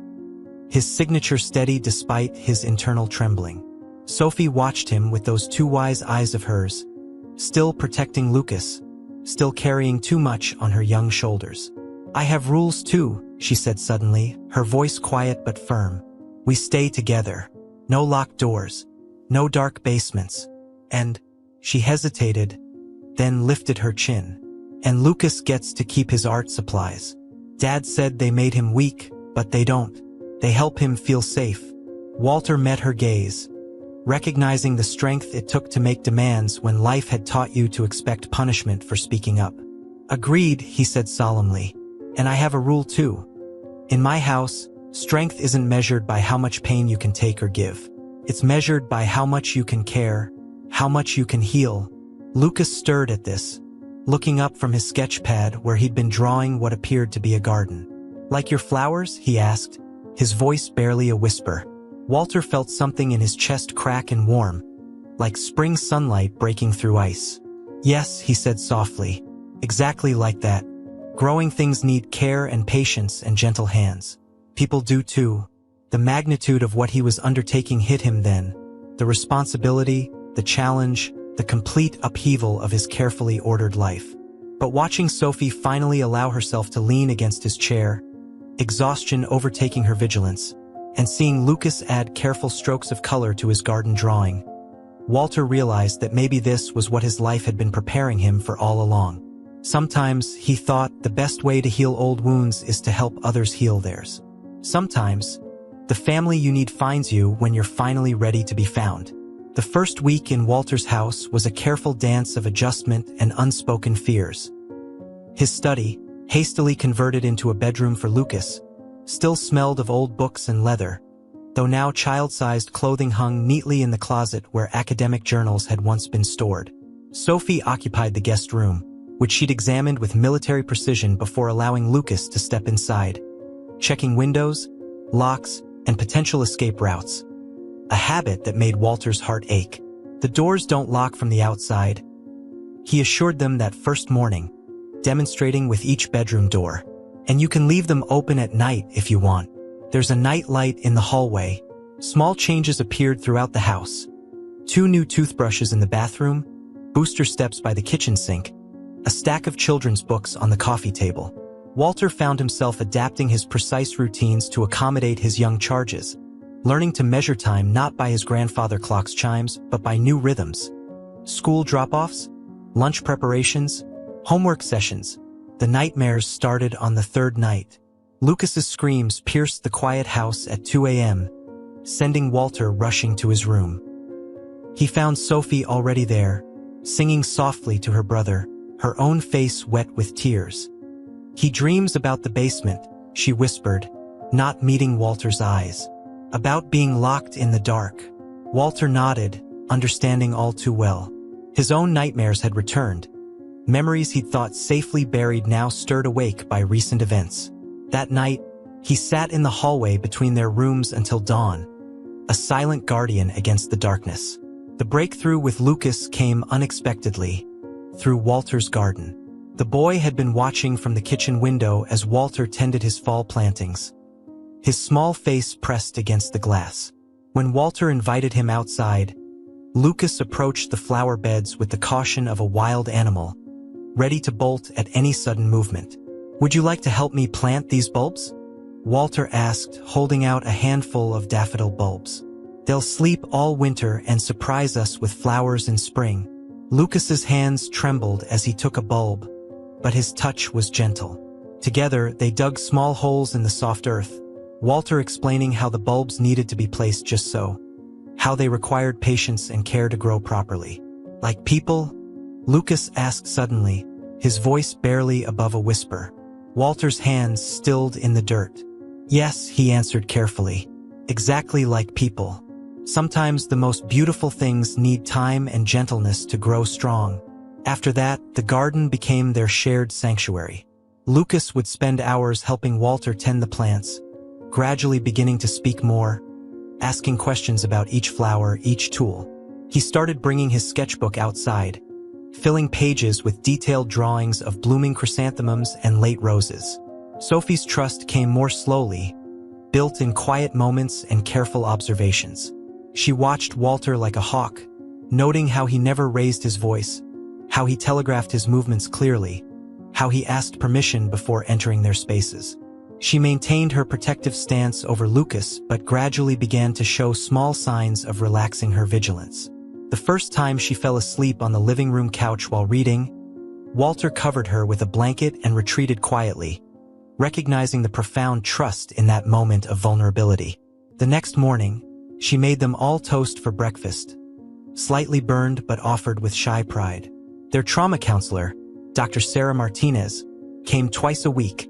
his signature steady despite his internal trembling. Sophie watched him with those two wise eyes of hers, still protecting Lucas, still carrying too much on her young shoulders. I have rules too, she said suddenly, her voice quiet but firm. We stay together. No locked doors, no dark basements, and, she hesitated, then lifted her chin. And Lucas gets to keep his art supplies. Dad said they made him weak, but they don't. They help him feel safe. Walter met her gaze, recognizing the strength it took to make demands when life had taught you to expect punishment for speaking up. Agreed, he said solemnly. And I have a rule too. In my house, strength isn't measured by how much pain you can take or give. It's measured by how much you can care, how much you can heal. Lucas stirred at this, looking up from his sketch pad where he'd been drawing what appeared to be a garden. "Like your flowers?" he asked, his voice barely a whisper. Walter felt something in his chest crack and warm, like spring sunlight breaking through ice. "Yes," he said softly, "exactly like that. Growing things need care and patience and gentle hands. People do too." The magnitude of what he was undertaking hit him then, the responsibility, the challenge, the complete upheaval of his carefully ordered life. But watching Sophie finally allow herself to lean against his chair, exhaustion overtaking her vigilance, and seeing Lucas add careful strokes of color to his garden drawing, Walter realized that maybe this was what his life had been preparing him for all along. Sometimes, he thought, the best way to heal old wounds is to help others heal theirs. Sometimes, the family you need finds you when you're finally ready to be found. The first week in Walter's house was a careful dance of adjustment and unspoken fears. His study, hastily converted into a bedroom for Lucas, still smelled of old books and leather, though now child-sized clothing hung neatly in the closet where academic journals had once been stored. Sophie occupied the guest room, which she'd examined with military precision before allowing Lucas to step inside, checking windows, locks, and potential escape routes. A habit that made Walter's heart ache. "The doors don't lock from the outside," he assured them that first morning, demonstrating with each bedroom door. "And you can leave them open at night if you want. There's a night light in the hallway." Small changes appeared throughout the house. 2 new toothbrushes in the bathroom, booster steps by the kitchen sink, a stack of children's books on the coffee table. Walter found himself adapting his precise routines to accommodate his young charges, learning to measure time not by his grandfather clock's chimes, but by new rhythms. School drop-offs, lunch preparations, homework sessions. The nightmares started on the 3rd night. Lucas's screams pierced the quiet house at 2 a.m., sending Walter rushing to his room. He found Sophie already there, singing softly to her brother, her own face wet with tears. "He dreams about the basement," she whispered, not meeting Walter's eyes. "About being locked in the dark." Walter nodded, understanding all too well. His own nightmares had returned. Memories he'd thought safely buried now stirred awake by recent events. That night, he sat in the hallway between their rooms until dawn, a silent guardian against the darkness. The breakthrough with Lucas came unexpectedly, through Walter's garden. The boy had been watching from the kitchen window as Walter tended his fall plantings, his small face pressed against the glass. When Walter invited him outside, Lucas approached the flower beds with the caution of a wild animal, ready to bolt at any sudden movement. "Would you like to help me plant these bulbs?" Walter asked, holding out a handful of daffodil bulbs. "They'll sleep all winter and surprise us with flowers in spring." Lucas's hands trembled as he took a bulb, but his touch was gentle. Together, they dug small holes in the soft earth, Walter explaining how the bulbs needed to be placed just so, how they required patience and care to grow properly. "Like people?" Lucas asked suddenly, his voice barely above a whisper. Walter's hands stilled in the dirt. "Yes," he answered carefully. "Exactly like people. Sometimes the most beautiful things need time and gentleness to grow strong." After that, the garden became their shared sanctuary. Lucas would spend hours helping Walter tend the plants, gradually beginning to speak more, asking questions about each flower, each tool. He started bringing his sketchbook outside, filling pages with detailed drawings of blooming chrysanthemums and late roses. Sophie's trust came more slowly, built in quiet moments and careful observations. She watched Walter like a hawk, noting how he never raised his voice, how he telegraphed his movements clearly, how he asked permission before entering their spaces. She maintained her protective stance over Lucas but gradually began to show small signs of relaxing her vigilance. The first time she fell asleep on the living room couch while reading, Walter covered her with a blanket and retreated quietly, recognizing the profound trust in that moment of vulnerability. The next morning, she made them all toast for breakfast, slightly burned but offered with shy pride. Their trauma counselor, Dr. Sarah Martinez, came twice a week,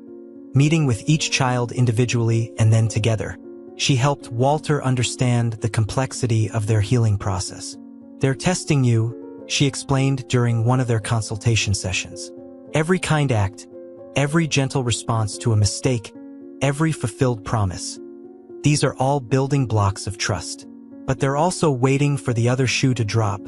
meeting with each child individually and then together. She helped Walter understand the complexity of their healing process. "They're testing you," she explained during one of their consultation sessions. "Every kind act, every gentle response to a mistake, every fulfilled promise. These are all building blocks of trust. But they're also waiting for the other shoe to drop,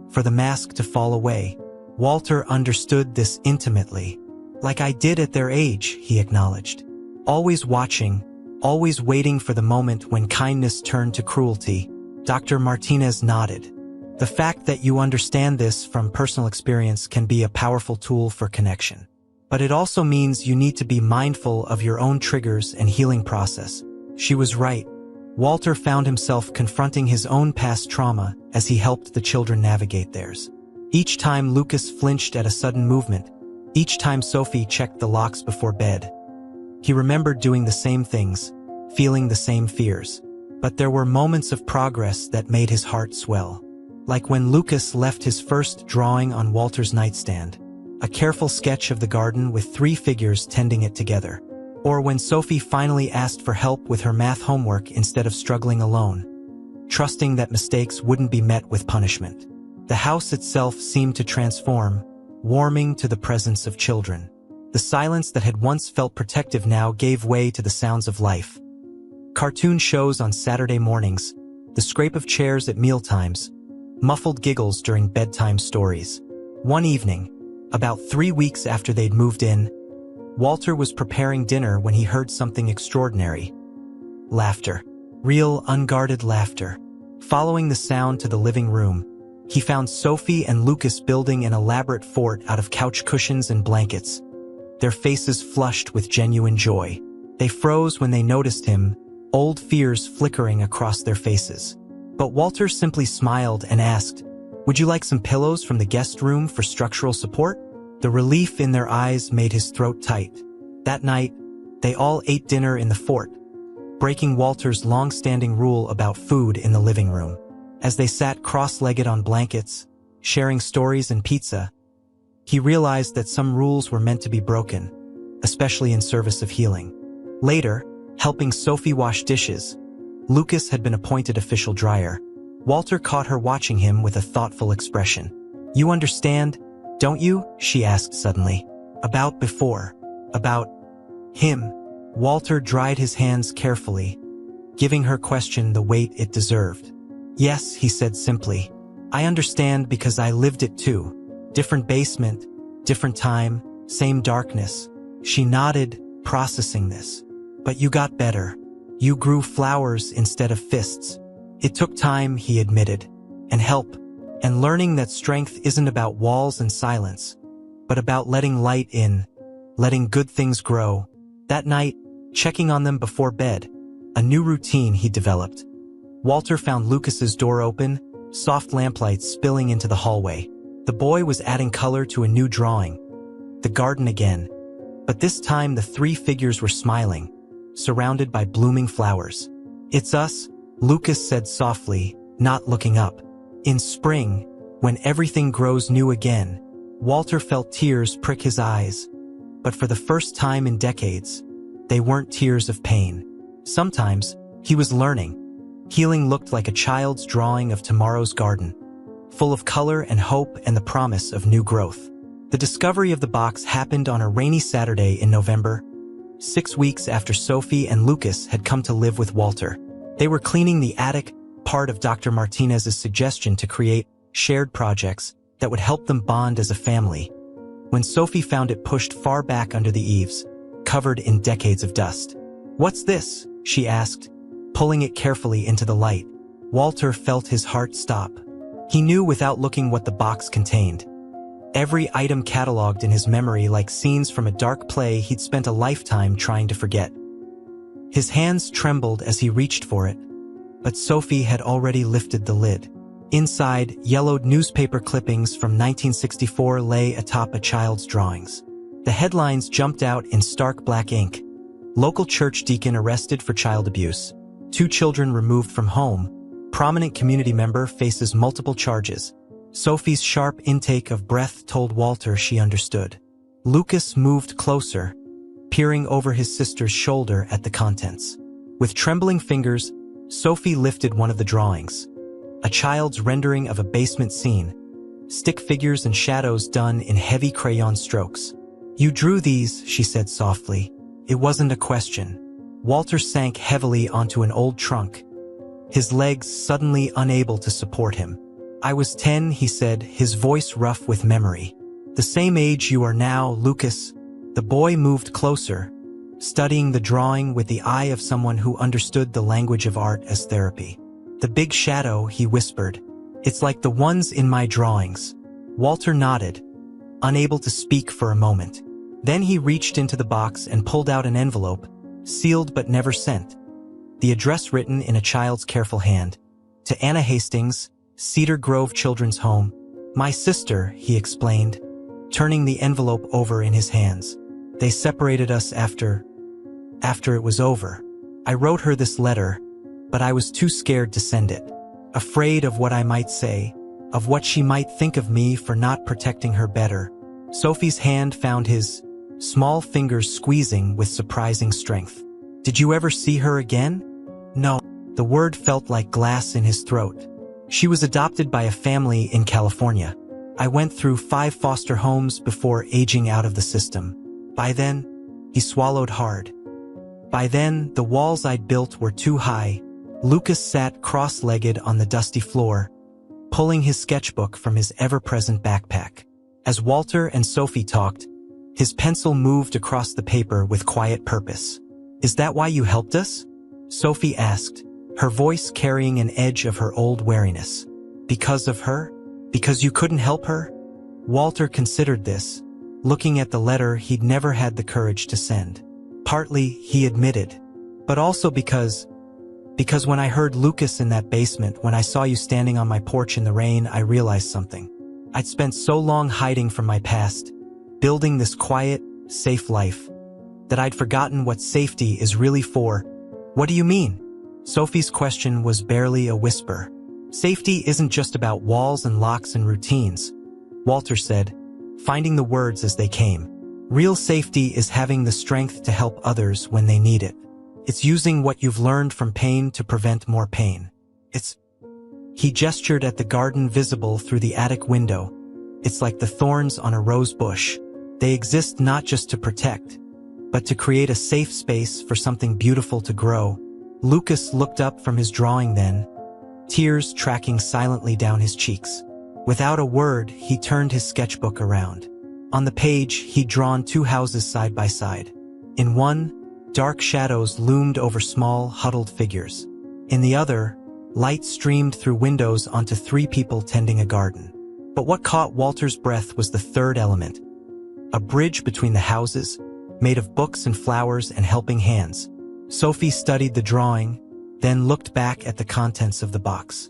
for the mask to fall away." Walter understood this intimately. "Like I did at their age," he acknowledged. "Always watching, always waiting for the moment when kindness turned to cruelty." Dr. Martinez nodded. "The fact that you understand this from personal experience can be a powerful tool for connection. But it also means you need to be mindful of your own triggers and healing process." She was right. Walter found himself confronting his own past trauma as he helped the children navigate theirs. Each time Lucas flinched at a sudden movement, each time Sophie checked the locks before bed, he remembered doing the same things, feeling the same fears. But there were moments of progress that made his heart swell. Like when Lucas left his first drawing on Walter's nightstand, a careful sketch of the garden with 3 figures tending it together. Or when Sophie finally asked for help with her math homework instead of struggling alone, trusting that mistakes wouldn't be met with punishment. The house itself seemed to transform, warming to the presence of children. The silence that had once felt protective now gave way to the sounds of life. Cartoon shows on Saturday mornings, the scrape of chairs at mealtimes, muffled giggles during bedtime stories. One evening, about 3 weeks after they'd moved in, Walter was preparing dinner when he heard something extraordinary. Laughter. Real, unguarded laughter. Following the sound to the living room, he found Sophie and Lucas building an elaborate fort out of couch cushions and blankets, their faces flushed with genuine joy. They froze when they noticed him, old fears flickering across their faces. But Walter simply smiled and asked, "Would you like some pillows from the guest room for structural support?" The relief in their eyes made his throat tight. That night, they all ate dinner in the fort, breaking Walter's long-standing rule about food in the living room. As they sat cross-legged on blankets, sharing stories and pizza, he realized that some rules were meant to be broken, especially in service of healing. Later, helping Sophie wash dishes, Lucas had been appointed official dryer. Walter caught her watching him with a thoughtful expression. "You understand, don't you?" she asked suddenly. "About before. About him." Walter dried his hands carefully, giving her question the weight it deserved. "Yes," he said simply. "I understand because I lived it too. Different basement, different time, same darkness." She nodded, processing this. "But you got better. You grew flowers instead of fists." "It took time," he admitted, "and help, and learning that strength isn't about walls and silence, but about letting light in, letting good things grow." That night, checking on them before bed, a new routine he developed. Walter found Lucas's door open, soft lamplight spilling into the hallway. The boy was adding color to a new drawing. The garden again. But this time the 3 figures were smiling, surrounded by blooming flowers. "It's us," Lucas said softly, not looking up. In spring, when everything grows new again, Walter felt tears prick his eyes. But for the first time in decades, they weren't tears of pain. Sometimes, he was learning. Healing looked like a child's drawing of tomorrow's garden, full of color and hope and the promise of new growth. The discovery of the box happened on a rainy Saturday in November, 6 weeks after Sophie and Lucas had come to live with Walter. They were cleaning the attic, part of Dr. Martinez's suggestion to create shared projects that would help them bond as a family, when Sophie found it pushed far back under the eaves, covered in decades of dust. "What's this?" she asked, pulling it carefully into the light. Walter felt his heart stop. He knew without looking what the box contained. Every item cataloged in his memory like scenes from a dark play he'd spent a lifetime trying to forget. His hands trembled as he reached for it, but Sophie had already lifted the lid. Inside, yellowed newspaper clippings from 1964 lay atop a child's drawings. The headlines jumped out in stark black ink. "Local church deacon arrested for child abuse. 2 children removed from home. Prominent community member faces multiple charges." Sophie's sharp intake of breath told Walter she understood. Lucas moved closer, peering over his sister's shoulder at the contents. With trembling fingers, Sophie lifted one of the drawings. A child's rendering of a basement scene, stick figures and shadows done in heavy crayon strokes. "You drew these," she said softly. It wasn't a question. Walter sank heavily onto an old trunk, his legs suddenly unable to support him. "I was 10, he said, his voice rough with memory. "The same age you are now, Lucas." The boy moved closer, studying the drawing with the eye of someone who understood the language of art as therapy. "The big shadow," he whispered. "It's like the ones in my drawings." Walter nodded, unable to speak for a moment. Then he reached into the box and pulled out an envelope, sealed but never sent. The address written in a child's careful hand. "To Anna Hastings, Cedar Grove Children's Home." "My sister," he explained, turning the envelope over in his hands. "They separated us after it was over. I wrote her this letter, but I was too scared to send it. Afraid of what I might say, of what she might think of me for not protecting her better." Sophie's hand found his, small fingers squeezing with surprising strength. "Did you ever see her again?" "No." The word felt like glass in his throat. "She was adopted by a family in California. I went through 5 foster homes before aging out of the system. By then," he swallowed hard. "By then, the walls I'd built were too high." Lucas sat cross-legged on the dusty floor, pulling his sketchbook from his ever-present backpack. As Walter and Sophie talked, his pencil moved across the paper with quiet purpose. "Is that why you helped us?" Sophie asked, her voice carrying an edge of her old wariness. "Because of her? Because you couldn't help her?" Walter considered this, looking at the letter he'd never had the courage to send. "Partly," he admitted, "but also because when I heard Lucas in that basement, when I saw you standing on my porch in the rain, I realized something. I'd spent so long hiding from my past, building this quiet, safe life, that I'd forgotten what safety is really for." "What do you mean?" Sophie's question was barely a whisper. "Safety isn't just about walls and locks and routines," Walter said, finding the words as they came. "Real safety is having the strength to help others when they need it. It's using what you've learned from pain to prevent more pain. He gestured at the garden visible through the attic window. "It's like the thorns on a rose bush. They exist not just to protect, but to create a safe space for something beautiful to grow." Lucas looked up from his drawing then, tears tracking silently down his cheeks. Without a word, he turned his sketchbook around. On the page, he'd drawn 2 houses side by side. In one, dark shadows loomed over small, huddled figures. In the other, light streamed through windows onto 3 people tending a garden. But what caught Walter's breath was the third element. A bridge between the houses, made of books and flowers and helping hands. Sophie studied the drawing, then looked back at the contents of the box.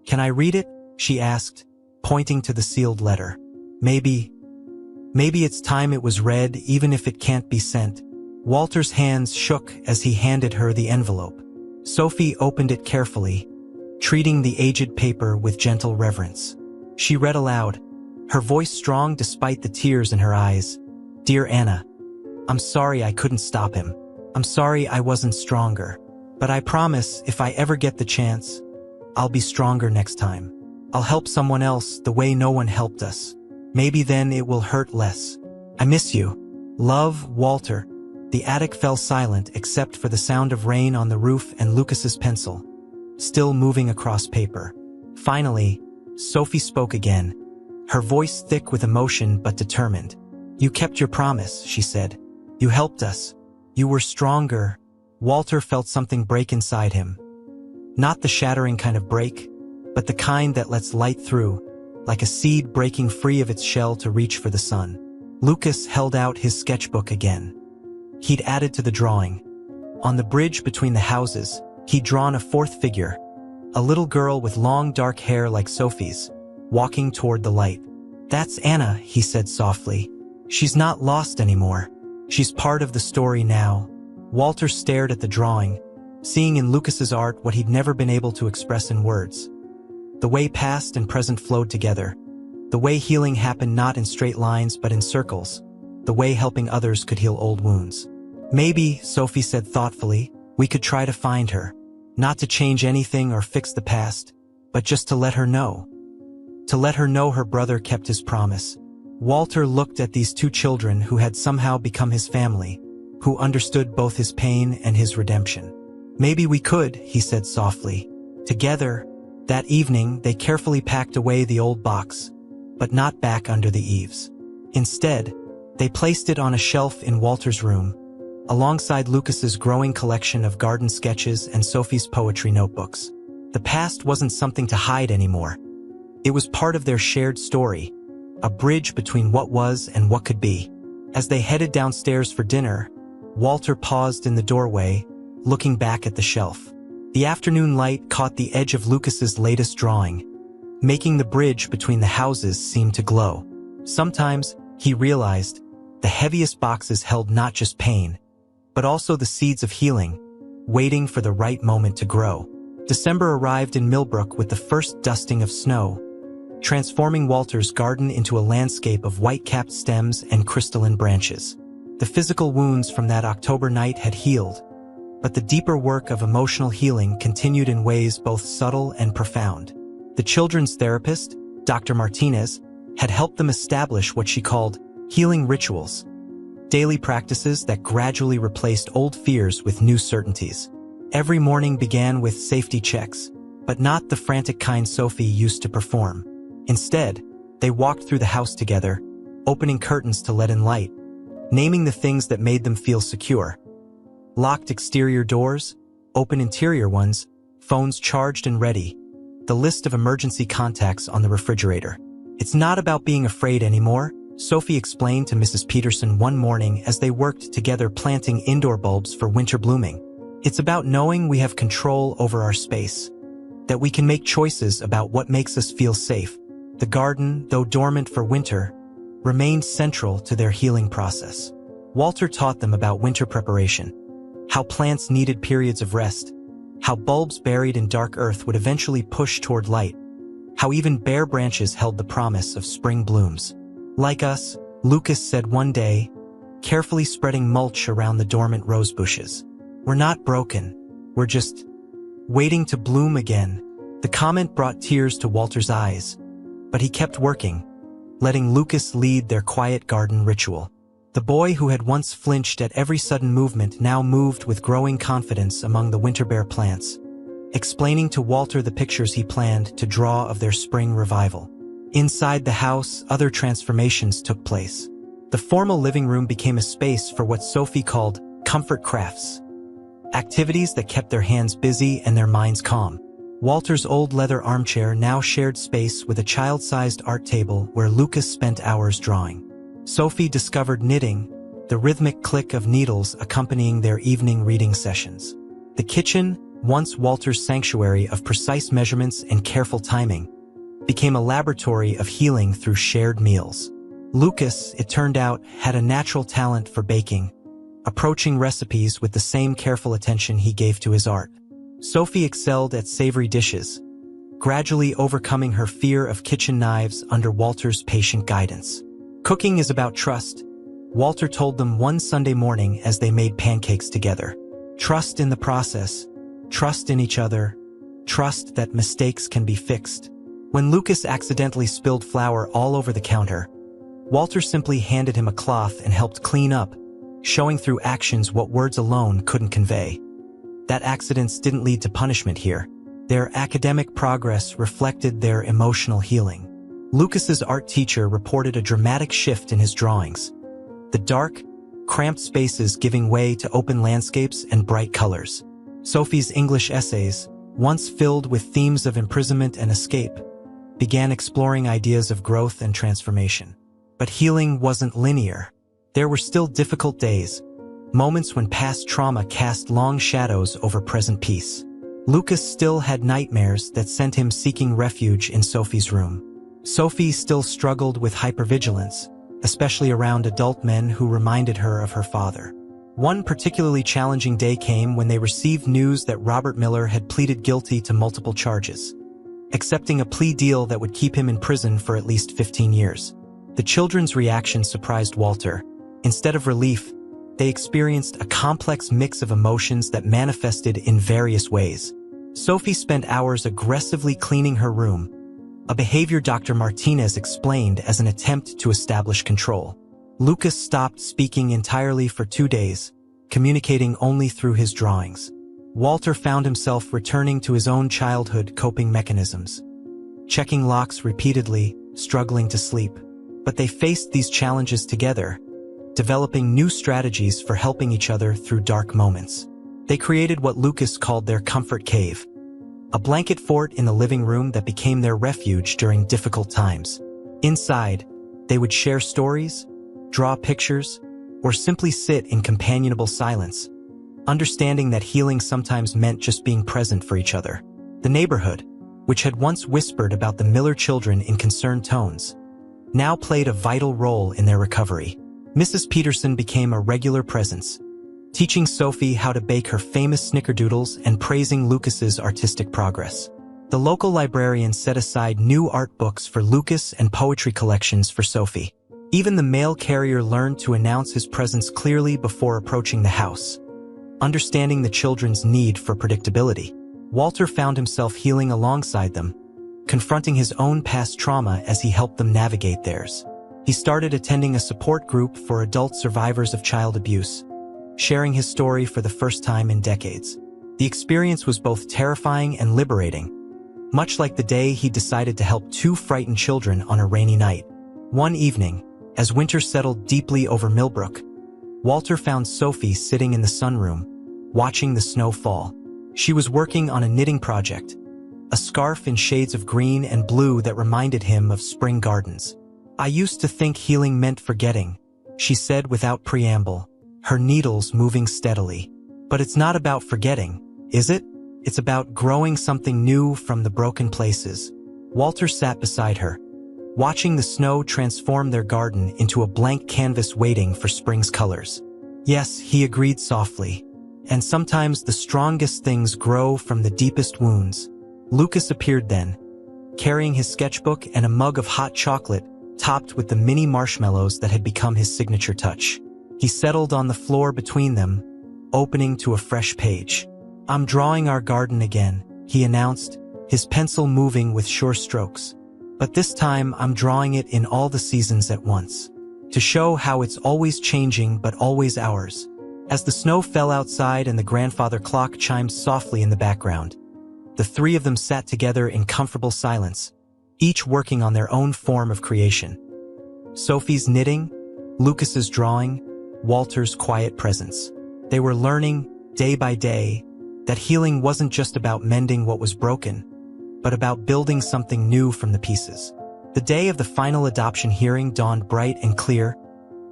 "Can I read it?" she asked, pointing to the sealed letter. Maybe it's time it was read, even if it can't be sent." Walter's hands shook as he handed her the envelope. Sophie opened it carefully, treating the aged paper with gentle reverence. She read aloud, her voice strong despite the tears in her eyes. "Dear Anna, I'm sorry I couldn't stop him. I'm sorry I wasn't stronger. But I promise if I ever get the chance, I'll be stronger next time. I'll help someone else the way no one helped us. Maybe then it will hurt less. I miss you. Love, Walter." The attic fell silent except for the sound of rain on the roof and Lucas's pencil, still moving across paper. Finally, Sophie spoke again, her voice thick with emotion but determined. "You kept your promise," she said. "You helped us. You were stronger." Walter felt something break inside him. Not the shattering kind of break, but the kind that lets light through, like a seed breaking free of its shell to reach for the sun. Lucas held out his sketchbook again. He'd added to the drawing. On the bridge between the houses, he'd drawn a 4th figure, a little girl with long dark hair like Sophie's, walking toward the light. "That's Anna," he said softly. "She's not lost anymore. She's part of the story now." Walter stared at the drawing, seeing in Lucas's art what he'd never been able to express in words. The way past and present flowed together. The way healing happened not in straight lines but in circles. the way helping others could heal old wounds. Maybe, Sophie said thoughtfully, we could try to find her. Not to change anything or fix the past, but just to let her know. To let her know her brother kept his promise. Walter looked at these two children who had somehow become his family, who understood both his pain and his redemption. Maybe we could, he said softly. Together, that evening they carefully packed away the old box, but not back under the eaves. Instead, they placed it on a shelf in Walter's room, alongside Lucas's growing collection of garden sketches and Sophie's poetry notebooks. The past wasn't something to hide anymore. It was part of their shared story, a bridge between what was and what could be. As they headed downstairs for dinner, Walter paused in the doorway, looking back at the shelf. The afternoon light caught the edge of Lucas's latest drawing, making the bridge between the houses seem to glow. Sometimes, he realized, the heaviest boxes held not just pain, but also the seeds of healing, waiting for the right moment to grow. December arrived in Millbrook with the first dusting of snow, transforming Walter's garden into a landscape of white-capped stems and crystalline branches. The physical wounds from that October night had healed, but the deeper work of emotional healing continued in ways both subtle and profound. The children's therapist, Dr. Martinez, had helped them establish what she called healing rituals, daily practices that gradually replaced old fears with new certainties. Every morning began with safety checks, but not the frantic kind Sophie used to perform. Instead, they walked through the house together, opening curtains to let in light, naming the things that made them feel secure. Locked exterior doors, open interior ones, phones charged and ready, the list of emergency contacts on the refrigerator. It's not about being afraid anymore, Sophie explained to Mrs. Peterson one morning as they worked together planting indoor bulbs for winter blooming. It's about knowing we have control over our space, that we can make choices about what makes us feel safe. The garden, though dormant for winter, remained central to their healing process. Walter taught them about winter preparation, how plants needed periods of rest, how bulbs buried in dark earth would eventually push toward light, how even bare branches held the promise of spring blooms. Like us, Lucas said one day, carefully spreading mulch around the dormant rose bushes. We're not broken, we're just waiting to bloom again. The comment brought tears to Walter's eyes, but he kept working, letting Lucas lead their quiet garden ritual. The boy who had once flinched at every sudden movement now moved with growing confidence among the winter bare plants, explaining to Walter the pictures he planned to draw of their spring revival. Inside the house, other transformations took place. The formal living room became a space for what Sophie called comfort crafts, activities that kept their hands busy and their minds calm. Walter's old leather armchair now shared space with a child-sized art table where Lucas spent hours drawing. Sophie discovered knitting, the rhythmic click of needles accompanying their evening reading sessions. The kitchen, once Walter's sanctuary of precise measurements and careful timing, became a laboratory of healing through shared meals. Lucas, it turned out, had a natural talent for baking, approaching recipes with the same careful attention he gave to his art. Sophie excelled at savory dishes, gradually overcoming her fear of kitchen knives under Walter's patient guidance. Cooking is about trust, Walter told them one Sunday morning as they made pancakes together. Trust in the process, trust in each other, trust that mistakes can be fixed. When Lucas accidentally spilled flour all over the counter, Walter simply handed him a cloth and helped clean up, showing through actions what words alone couldn't convey. That accidents didn't lead to punishment here. Their academic progress reflected their emotional healing. Lucas's art teacher reported a dramatic shift in his drawings, the dark, cramped spaces giving way to open landscapes and bright colors. Sophie's English essays, once filled with themes of imprisonment and escape, began exploring ideas of growth and transformation. But healing wasn't linear. There were still difficult days, moments when past trauma cast long shadows over present peace. Lucas still had nightmares that sent him seeking refuge in Sophie's room. Sophie still struggled with hypervigilance, especially around adult men who reminded her of her father. One particularly challenging day came when they received news that Robert Miller had pleaded guilty to multiple charges, accepting a plea deal that would keep him in prison for at least 15 years. The children's reaction surprised Walter, Instead of relief, they experienced a complex mix of emotions that manifested in various ways. Sophie spent hours aggressively cleaning her room, a behavior Dr. Martinez explained as an attempt to establish control. Lucas stopped speaking entirely for 2 days, communicating only through his drawings. Walter found himself returning to his own childhood coping mechanisms, checking locks repeatedly, struggling to sleep. But they faced these challenges together, developing new strategies for helping each other through dark moments. They created what Lucas called their comfort cave, a blanket fort in the living room that became their refuge during difficult times. Inside, they would share stories, draw pictures, or simply sit in companionable silence, understanding that healing sometimes meant just being present for each other. The neighborhood, which had once whispered about the Miller children in concerned tones, now played a vital role in their recovery. Mrs. Peterson became a regular presence, teaching Sophie how to bake her famous snickerdoodles and praising Lucas's artistic progress. The local librarian set aside new art books for Lucas and poetry collections for Sophie. Even the mail carrier learned to announce his presence clearly before approaching the house, understanding the children's need for predictability. Walter found himself healing alongside them, confronting his own past trauma as he helped them navigate theirs. He started attending a support group for adult survivors of child abuse, sharing his story for the first time in decades. The experience was both terrifying and liberating, much like the day he decided to help 2 frightened children on a rainy night. One evening, as winter settled deeply over Millbrook, Walter found Sophie sitting in the sunroom, watching the snow fall. She was working on a knitting project, a scarf in shades of green and blue that reminded him of spring gardens. "I used to think healing meant forgetting," she said without preamble, her needles moving steadily. "But it's not about forgetting, is it? It's about growing something new from the broken places." Walter sat beside her, watching the snow transform their garden into a blank canvas waiting for spring's colors. "Yes," he agreed softly, "and sometimes the strongest things grow from the deepest wounds." Lucas appeared then, carrying his sketchbook and a mug of hot chocolate topped with the mini marshmallows that had become his signature touch. He settled on the floor between them, opening to a fresh page. "I'm drawing our garden again," he announced, his pencil moving with sure strokes. "But this time I'm drawing it in all the seasons at once, to show how it's always changing but always ours." As the snow fell outside and the grandfather clock chimed softly in the background, the 3 of them sat together in comfortable silence, each working on their own form of creation. Sophie's knitting, Lucas's drawing, Walter's quiet presence. They were learning, day by day, that healing wasn't just about mending what was broken, but about building something new from the pieces. The day of the final adoption hearing dawned bright and clear,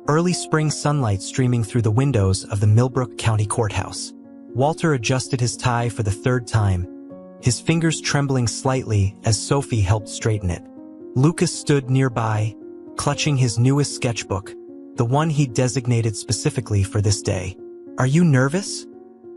early spring sunlight streaming through the windows of the Millbrook County Courthouse. Walter adjusted his tie for the 3rd time, his fingers trembling slightly as Sophie helped straighten it. Lucas stood nearby, clutching his newest sketchbook, the one he'd designated specifically for this day. "Are you nervous?"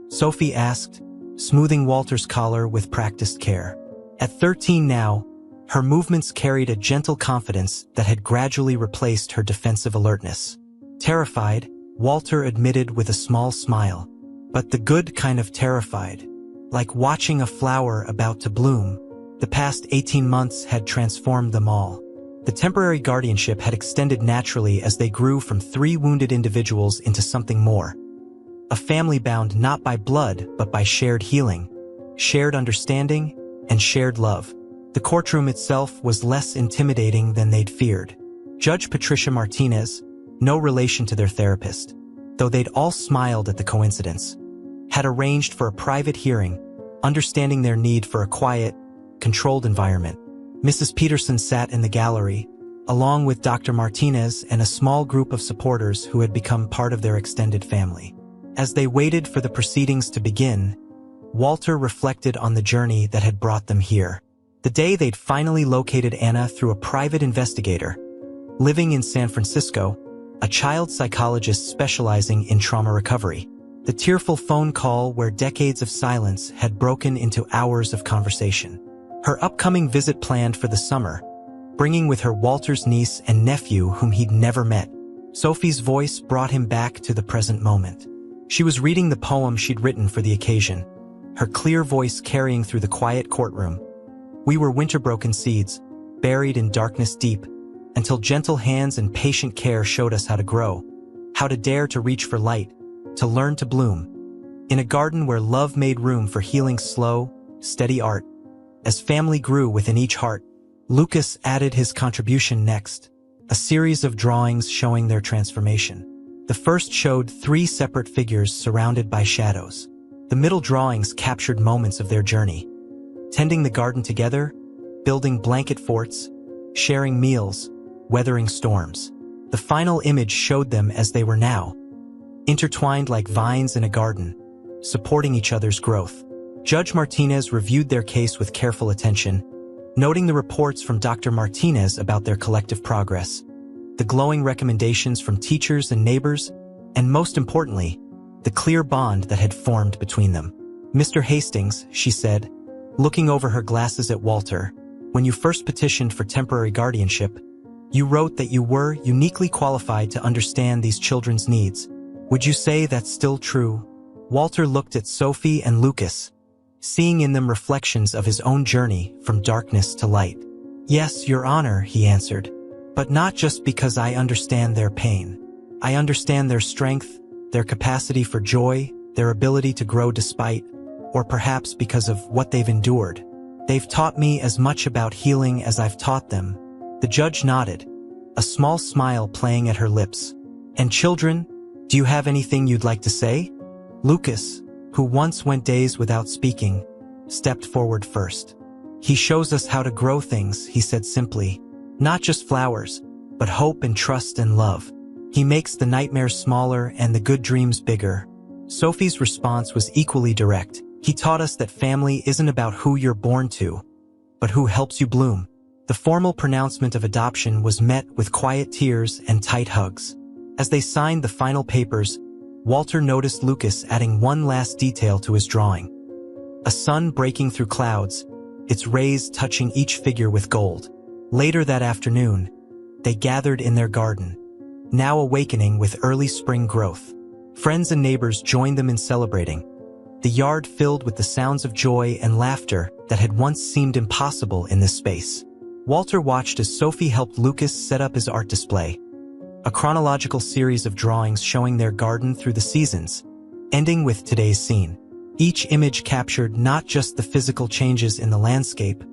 Sophie asked, smoothing Walter's collar with practiced care. At 13 now, her movements carried a gentle confidence that had gradually replaced her defensive alertness. "Terrified," Walter admitted with a small smile, "but the good kind of terrified. Like watching a flower about to bloom." The past 18 months had transformed them all. The temporary guardianship had extended naturally as they grew from 3 wounded individuals into something more. A family bound not by blood but by shared healing, shared understanding, and shared love. The courtroom itself was less intimidating than they'd feared. Judge Patricia Martinez, no relation to their therapist, though they'd all smiled at the coincidence, had arranged for a private hearing, understanding their need for a quiet, controlled environment. Mrs. Peterson sat in the gallery, along with Dr. Martinez and a small group of supporters who had become part of their extended family. As they waited for the proceedings to begin, Walter reflected on the journey that had brought them here. The day they'd finally located Anna through a private investigator, living in San Francisco, a child psychologist specializing in trauma recovery. The tearful phone call where decades of silence had broken into hours of conversation. Her upcoming visit planned for the summer, bringing with her Walter's niece and nephew whom he'd never met. Sophie's voice brought him back to the present moment. She was reading the poem she'd written for the occasion, her clear voice carrying through the quiet courtroom. We were winter-broken seeds, buried in darkness deep, until gentle hands and patient care showed us how to grow, how to dare to reach for light, to learn to bloom. In a garden where love made room for healing's slow, steady art. As family grew within each heart, Lucas added his contribution next, a series of drawings showing their transformation. The first showed 3 separate figures surrounded by shadows. The middle drawings captured moments of their journey. Tending the garden together, building blanket forts, sharing meals, weathering storms. The final image showed them as they were now, intertwined like vines in a garden, supporting each other's growth. Judge Martinez reviewed their case with careful attention, noting the reports from Dr. Martinez about their collective progress, the glowing recommendations from teachers and neighbors, and most importantly, the clear bond that had formed between them. "Mr. Hastings," she said, looking over her glasses at Walter, "when you first petitioned for temporary guardianship, you wrote that you were uniquely qualified to understand these children's needs. Would you say that's still true?" Walter looked at Sophie and Lucas, seeing in them reflections of his own journey from darkness to light. "Yes, Your Honor," he answered, "but not just because I understand their pain. I understand their strength, their capacity for joy, their ability to grow despite, or perhaps because of what they've endured. They've taught me as much about healing as I've taught them." The judge nodded, a small smile playing at her lips. "And children, do you have anything you'd like to say?" Lucas, who once went days without speaking, stepped forward first. "He shows us how to grow things," he said simply. "Not just flowers, but hope and trust and love. He makes the nightmares smaller and the good dreams bigger." Sophie's response was equally direct. "He taught us that family isn't about who you're born to, but who helps you bloom." The formal pronouncement of adoption was met with quiet tears and tight hugs. As they signed the final papers, Walter noticed Lucas adding one last detail to his drawing. A sun breaking through clouds, its rays touching each figure with gold. Later that afternoon, they gathered in their garden, now awakening with early spring growth. Friends and neighbors joined them in celebrating, the yard filled with the sounds of joy and laughter that had once seemed impossible in this space. Walter watched as Sophie helped Lucas set up his art display, a chronological series of drawings showing their garden through the seasons, ending with today's scene. Each image captured not just the physical changes in the landscape,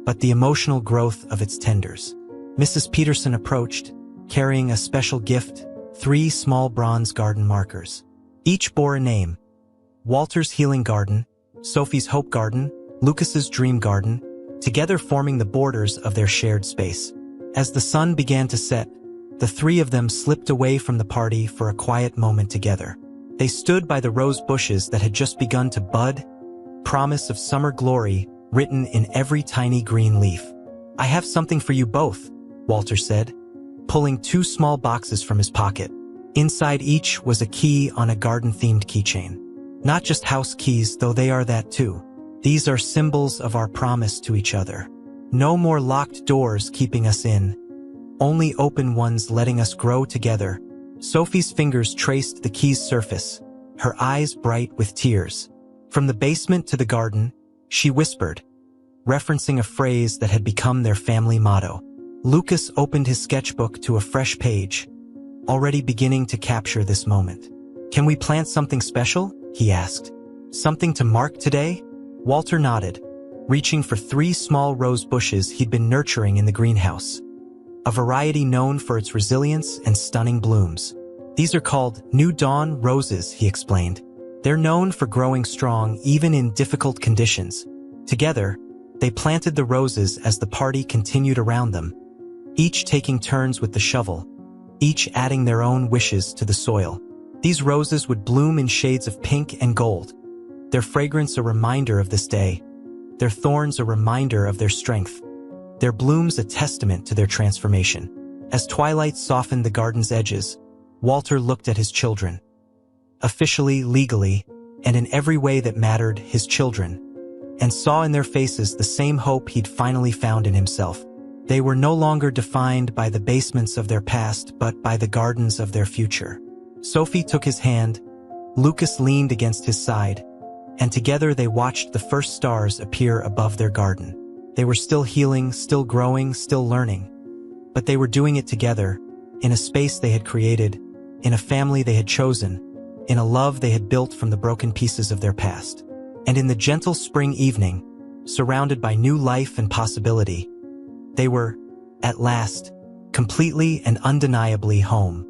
but the emotional growth of its tenders. Mrs. Peterson approached, carrying a special gift, 3 small bronze garden markers. Each bore a name: Walter's Healing Garden, Sophie's Hope Garden, Lucas's Dream Garden, together forming the borders of their shared space. As the sun began to set, the 3 of them slipped away from the party for a quiet moment together. They stood by the rose bushes that had just begun to bud, promise of summer glory written in every tiny green leaf. "I have something for you both," Walter said, pulling 2 small boxes from his pocket. Inside each was a key on a garden-themed keychain. Not just house keys, though they are that too. These are symbols of our promise to each other. No more locked doors keeping us in, only open ones letting us grow together. Sophie's fingers traced the key's surface, her eyes bright with tears. From the basement to the garden, she whispered, referencing a phrase that had become their family motto. Lucas opened his sketchbook to a fresh page, already beginning to capture this moment. "Can we plant something special?" he asked. "Something to mark today?" Walter nodded, reaching for 3 small rose bushes he'd been nurturing in the greenhouse, a variety known for its resilience and stunning blooms. "These are called New Dawn roses," he explained. "They're known for growing strong even in difficult conditions." Together, they planted the roses as the party continued around them, each taking turns with the shovel, each adding their own wishes to the soil. These roses would bloom in shades of pink and gold, their fragrance a reminder of this day, their thorns a reminder of their strength, their blooms a testament to their transformation. As twilight softened the garden's edges, Walter looked at his children. Officially, legally, and in every way that mattered, his children, and saw in their faces the same hope he'd finally found in himself. They were no longer defined by the basements of their past, but by the gardens of their future. Sophie took his hand, Lucas leaned against his side, and together they watched the first stars appear above their garden. They were still healing, still growing, still learning. But they were doing it together, in a space they had created, in a family they had chosen, in a love they had built from the broken pieces of their past. And in the gentle spring evening, surrounded by new life and possibility, they were, at last, completely and undeniably home.